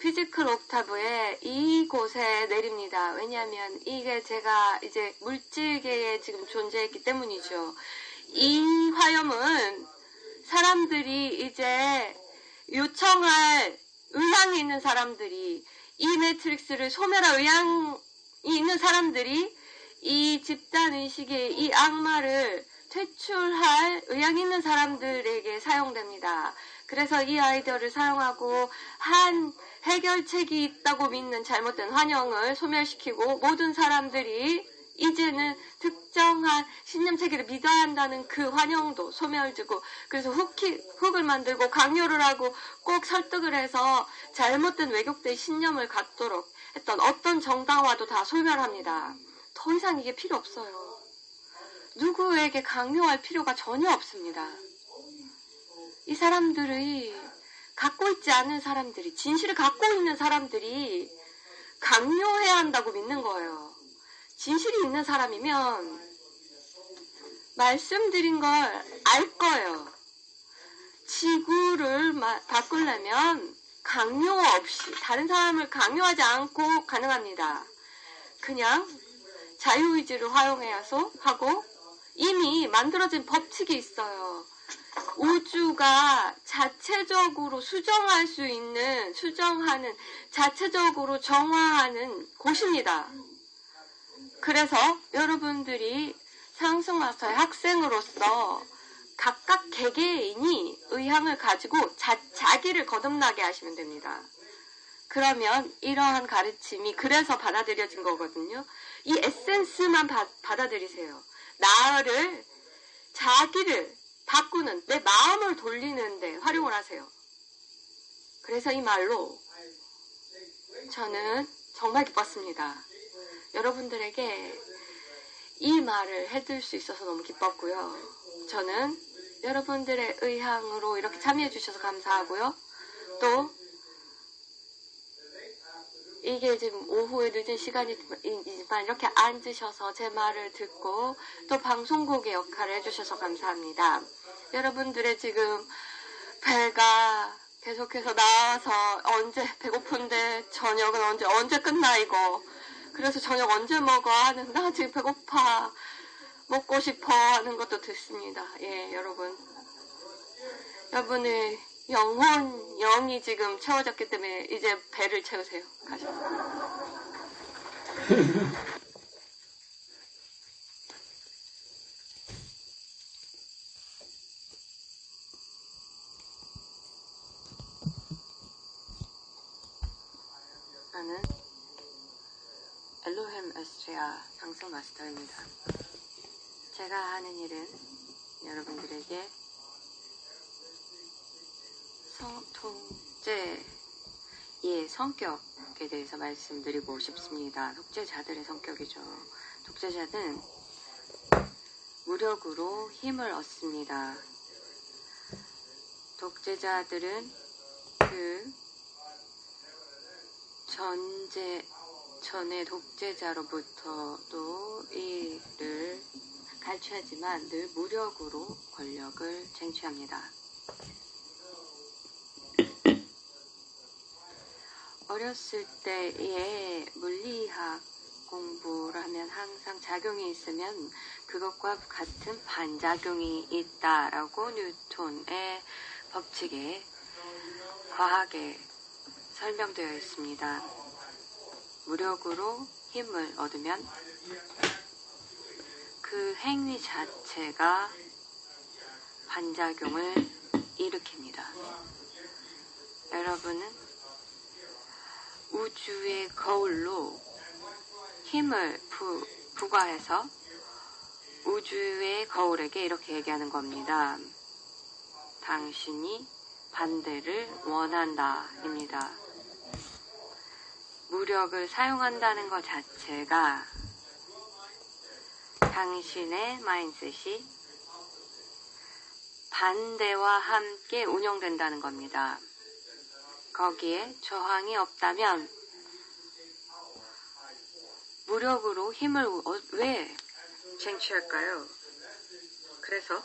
피지컬 옥타브에 이곳에 내립니다. 왜냐하면 이게 제가 이제 물질계에 지금 존재했기 때문이죠. 이 화염은 사람들이 이제 요청할 의향이 있는 사람들이 이 매트릭스를 소멸할 의향이 있는 사람들이 이 집단의식의 이 악마를 퇴출할 의향이 있는 사람들에게 사용됩니다. 그래서 이 아이디어를 사용하고 한 해결책이 있다고 믿는 잘못된 환영을 소멸시키고 모든 사람들이 이제는 특정한 신념체계를 믿어야 한다는 그 환영도 소멸되고 그래서 훅을 만들고 강요를 하고 꼭 설득을 해서 잘못된 왜곡된 신념을 갖도록 했던 어떤 정당화도 다 소멸합니다. 더 이상 이게 필요 없어요. 누구에게 강요할 필요가 전혀 없습니다. 이 사람들이 갖고 있지 않은 사람들이 진실을 갖고 있는 사람들이 강요해야 한다고 믿는 거예요. 진실이 있는 사람이면 말씀드린 걸 알 거예요. 지구를 바꾸려면 강요 없이 다른 사람을 강요하지 않고 가능합니다. 그냥 자유의지를 활용해서 하고 이미 만들어진 법칙이 있어요. 우주가 자체적으로 수정할 수 있는, 수정하는, 자체적으로 정화하는 곳입니다. 그래서 여러분들이 상승 마스터의 학생으로서 각각 개개인이 의향을 가지고 자기를 거듭나게 하시면 됩니다. 그러면 이러한 가르침이 그래서 받아들여진 거거든요. 이 에센스만 받아들이세요. 나를, 자기를 바꾸는, 내 마음을 돌리는데 활용을 하세요. 그래서 이 말로 저는 정말 기뻤습니다. 여러분들에게 이 말을 해드릴 수 있어서 너무 기뻤고요. 저는 여러분들의 의향으로 이렇게 참여해 주셔서 감사하고요. 또 이게 지금 오후에 늦은 시간이지만 이렇게 앉으셔서 제 말을 듣고 또 방송국의 역할을 해주셔서 감사합니다. 여러분들의 지금 배가 계속해서 나와서 언제 배고픈데 저녁은 언제 끝나 이거. 그래서 저녁 언제 먹어 하는 나 지금 배고파 먹고 싶어 하는 것도 듣습니다. 예, 여러분의 영이 지금 채워졌기 때문에 이제 배를 채우세요. 가시죠. 나는 엘로햄 에스트리아 상승 마스터입니다. 제가 하는 일은 여러분들에게 독재의 성격에 대해서 말씀드리고 싶습니다. 독재자들의 성격이죠. 독재자는 무력으로 힘을 얻습니다. 독재자들은 그 전의 독재자로부터도 이를 갈취하지만 늘 무력으로 권력을 쟁취합니다. 어렸을 때에 물리학 공부를 하면 항상 작용이 있으면 그것과 같은 반작용이 있다라고 뉴턴의 법칙에 과하게 설명되어 있습니다. 무력으로 힘을 얻으면 그 행위 자체가 반작용을 일으킵니다. 여러분은 우주의 거울로 힘을 부과해서 우주의 거울에게 이렇게 얘기하는 겁니다. 당신이 반대를 원한다 입니다. 무력을 사용한다는 것 자체가 당신의 마인드셋이 반대와 함께 운영된다는 겁니다. 거기에 저항이 없다면 무력으로 힘을 왜 쟁취할까요? 그래서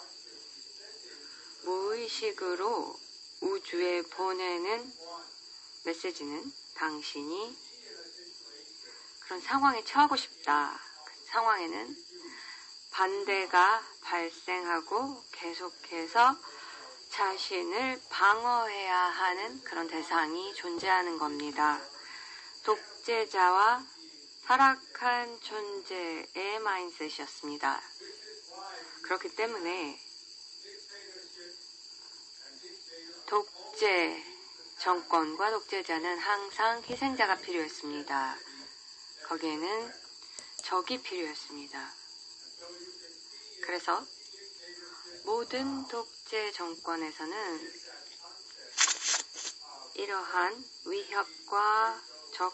무의식으로 우주에 보내는 메시지는 당신이 그런 상황에 처하고 싶다. 그 상황에는 반대가 발생하고 계속해서 자신을 방어해야 하는 그런 대상이 존재하는 겁니다. 독재자와 타락한 존재의 마인드셋이었습니다. 그렇기 때문에 독재 정권과 독재자는 항상 희생자가 필요했습니다. 거기에는 적이 필요했습니다. 그래서 모든 독재 정권에서는 이러한 위협과 적,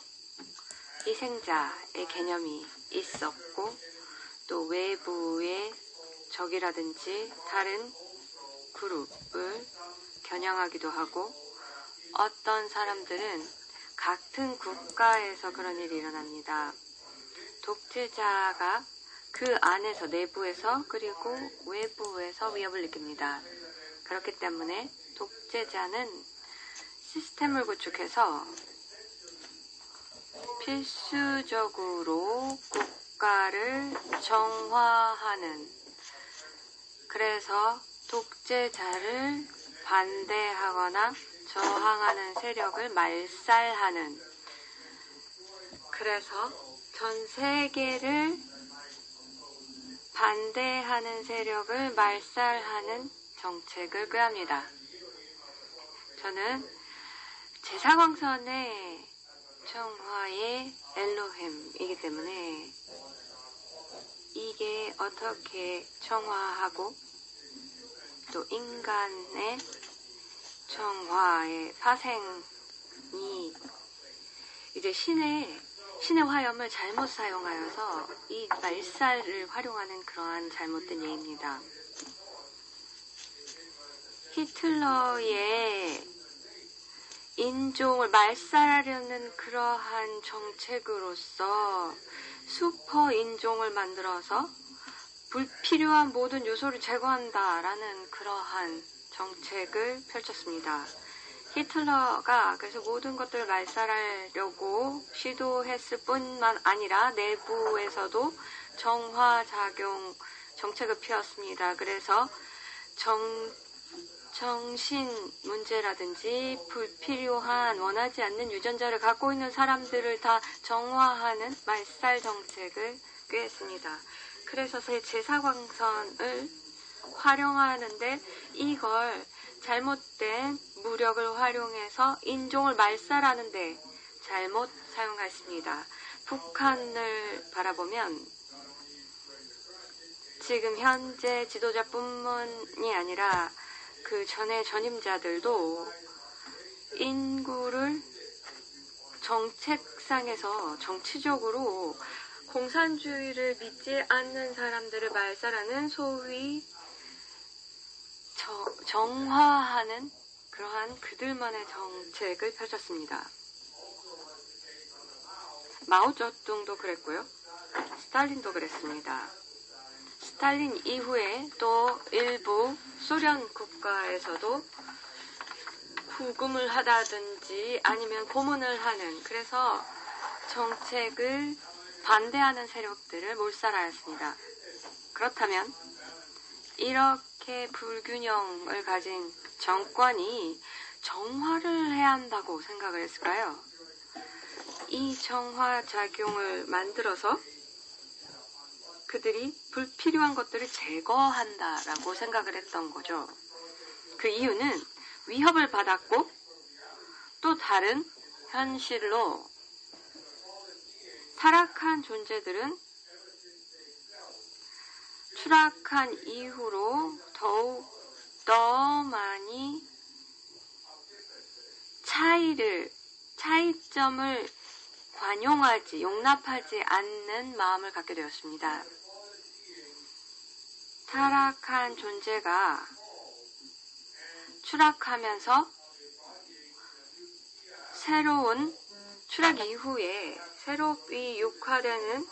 희생자의 개념이 있었고 또 외부의 적이라든지 다른 그룹을 겨냥하기도 하고 어떤 사람들은 같은 국가에서 그런 일이 일어납니다. 독재자가 그 안에서 내부에서 그리고 외부에서 위협을 느낍니다. 그렇기 때문에 독재자는 시스템을 구축해서 필수적으로 국가를 정화하는, 그래서 독재자를 반대하거나 저항하는 세력을 말살하는, 그래서 전 세계를 반대하는 세력을 말살하는 정책을 꾀합니다. 저는 제사광선의 정화의 엘로힘이기 때문에 이게 어떻게 정화하고 또 인간의 정화의 파생이 이제 신의 화염을 잘못 사용하여서 이 말살을 활용하는 그러한 잘못된 예입니다. 히틀러의 인종을 말살하려는 그러한 정책으로서 슈퍼 인종을 만들어서 불필요한 모든 요소를 제거한다라는 그러한 정책을 펼쳤습니다. 히틀러가 그래서 모든 것들을 말살하려고 시도했을 뿐만 아니라 내부에서도 정화작용 정책을 피웠습니다. 그래서 정신 문제라든지 불필요한 원하지 않는 유전자를 갖고 있는 사람들을 다 정화하는 말살 정책을 꾀했습니다. 그래서 제사광선을 활용하는데 이걸 잘못된 무력을 활용해서 인종을 말살하는데 잘못 사용했습니다. 북한을 바라보면 지금 현재 지도자뿐만이 아니라 그 전에 전임자들도 인구를 정책상에서 정치적으로 공산주의를 믿지 않는 사람들을 말살하는 소위 정화하는 그러한 그들만의 정책을 펼쳤습니다. 마오쩌둥도 그랬고요. 스탈린도 그랬습니다. 스탈린 이후에 또 일부 소련 국가에서도 구금을 하다든지 아니면 고문을 하는, 그래서 정책을 반대하는 세력들을 몰살하였습니다. 그렇다면 이렇게 불균형을 가진 정권이 정화를 해야 한다고 생각을 했을까요? 이 정화 작용을 만들어서 그들이 불필요한 것들을 제거한다라고 생각을 했던 거죠. 그 이유는 위협을 받았고 또 다른 현실로 타락한 존재들은 추락한 이후로 더욱 더 많이 차이점을 용납하지 않는 마음을 갖게 되었습니다. 타락한 존재가 추락하면서 새로운 추락 이후에 새롭게 육화되는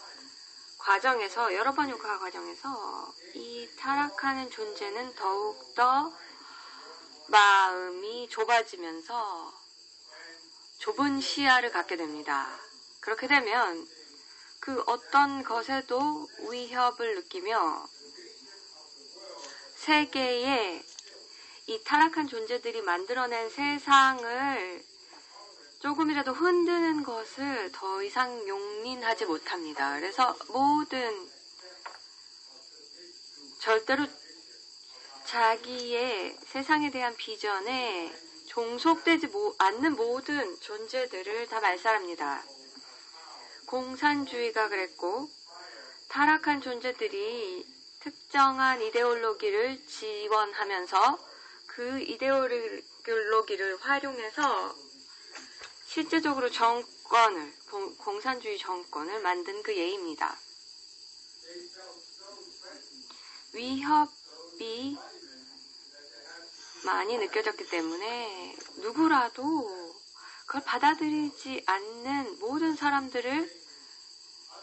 과정에서, 여러 번 육화 과정에서 이 타락하는 존재는 더욱더 마음이 좁아지면서 좁은 시야를 갖게 됩니다. 그렇게 되면 그 어떤 것에도 위협을 느끼며 세계의 이 타락한 존재들이 만들어낸 세상을 조금이라도 흔드는 것을 더 이상 용인하지 못합니다. 그래서 절대로 자기의 세상에 대한 비전에 종속되지 않는 모든 존재들을 다 말살합니다. 공산주의가 그랬고, 타락한 존재들이 특정한 이데올로기를 지원하면서 그 이데올로기를 활용해서 실제적으로 공산주의 정권을 만든 그 예입니다. 위협이 많이 느껴졌기 때문에 누구라도 그걸 받아들이지 않는 모든 사람들을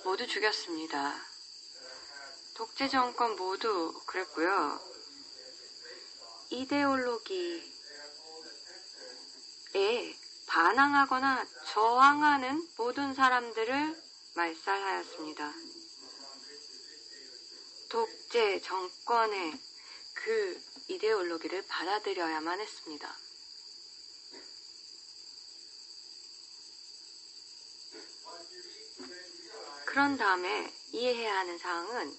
모두 죽였습니다. 독재 정권 모두 그랬고요. 이데올로기에 반항하거나 저항하는 모든 사람들을 말살하였습니다. 독재 정권의 그 이데올로기를 받아들여야만 했습니다. 그런 다음에 이해해야 하는 사항은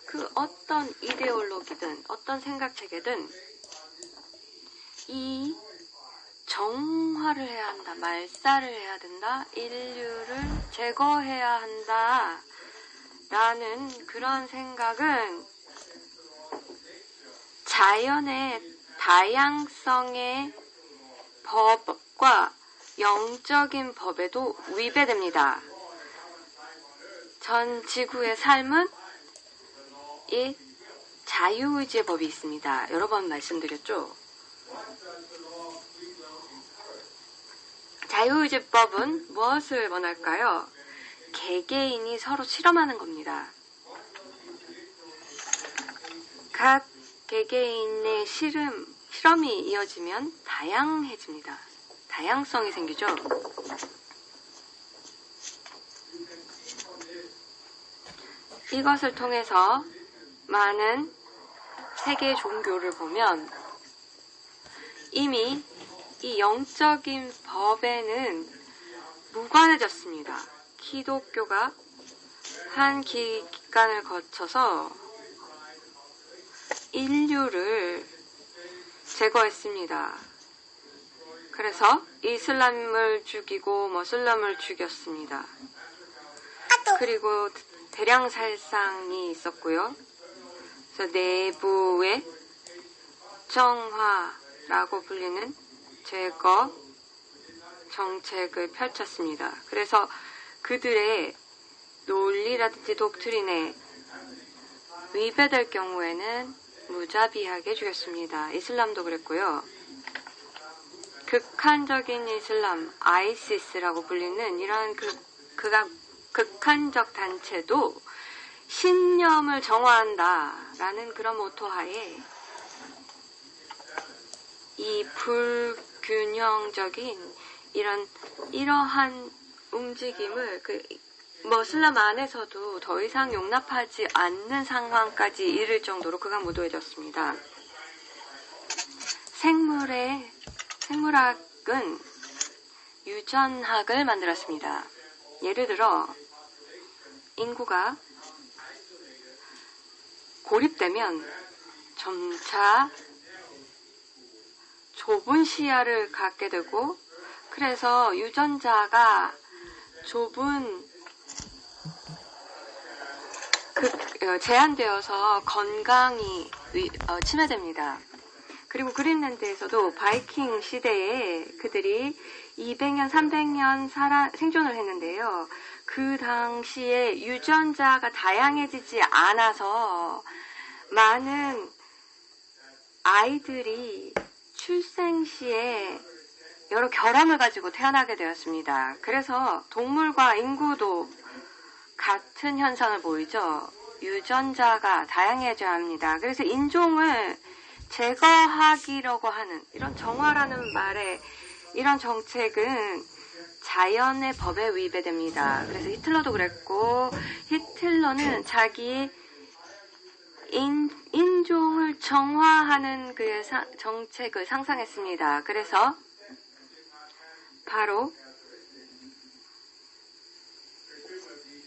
그 어떤 이데올로기든 어떤 생각체계든 이 정화를 해야 한다, 말살을 해야 된다, 인류를 제거해야 한다 라는 그런 생각은 자연의 다양성의 법과 영적인 법에도 위배됩니다. 전 지구의 삶은 이 자유의지의 법이 있습니다. 여러 번 말씀드렸죠. 자유의지법은 무엇을 원할까요? 개개인이 서로 실험하는 겁니다. 각 개개인의 실험이 이어지면 다양해집니다. 다양성이 생기죠. 이것을 통해서 많은 세계 종교를 보면 이미 이 영적인 법에는 무관해졌습니다. 기독교가 한 기간을 거쳐서 인류를 제거했습니다. 그래서 이슬람을 죽이고 머슬람을 죽였습니다. 그리고 대량살상이 있었고요. 그래서 내부의 정화라고 불리는 제거 정책을 펼쳤습니다. 그래서 그들의 논리라든지 독트린에 위배될 경우에는 무자비하게 죽였습니다. 이슬람도 그랬고요. 극한적인 이슬람, 아이시스라고 불리는 이런 극한적 단체도 신념을 정화한다라는 그런 모토하에 이 불균형적인 이러한 움직임을 머슬람 안에서도 더 이상 용납하지 않는 상황까지 이를 정도로 극악무도해졌습니다. 생물학은 유전학을 만들었습니다. 예를 들어 인구가 고립되면 점차 좁은 시야를 갖게 되고, 그래서 유전자가 좁은 제한되어서 건강이 침해됩니다. 그리고 그린란드에서도 바이킹 시대에 그들이 200년, 300년 생존을 했는데요. 그 당시에 유전자가 다양해지지 않아서 많은 아이들이 출생 시에 여러 결함을 가지고 태어나게 되었습니다. 그래서 동물과 인구도 같은 현상을 보이죠. 유전자가 다양해져야 합니다. 그래서 인종을 제거하기라고 하는 이런 정화라는 말에 이런 정책은 자연의 법에 위배됩니다. 그래서 히틀러도 그랬고, 히틀러는 자기 인종을 정화하는 그의 정책을 상상했습니다. 그래서 바로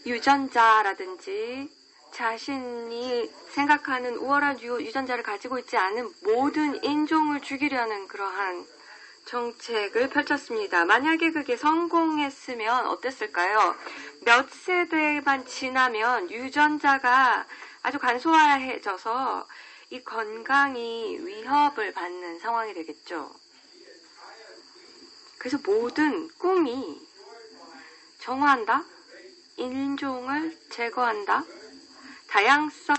유전자라든지 자신이 생각하는 우월한 유전자를 가지고 있지 않은 모든 인종을 죽이려는 그러한 정책을 펼쳤습니다. 만약에 그게 성공했으면 어땠을까요? 몇 세대만 지나면 유전자가 아주 간소화해져서 이 건강이 위협을 받는 상황이 되겠죠. 그래서 모든 꿈이 정화한다, 인종을 제거한다, 다양성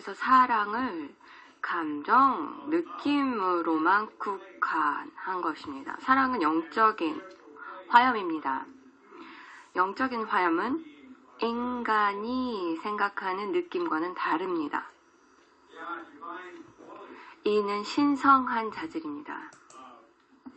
그래서 사랑을 감정, 느낌으로만 국한한 것입니다. 사랑은 영적인 화염입니다. 영적인 화염은 인간이 생각하는 느낌과는 다릅니다. 이는 신성한 자질입니다.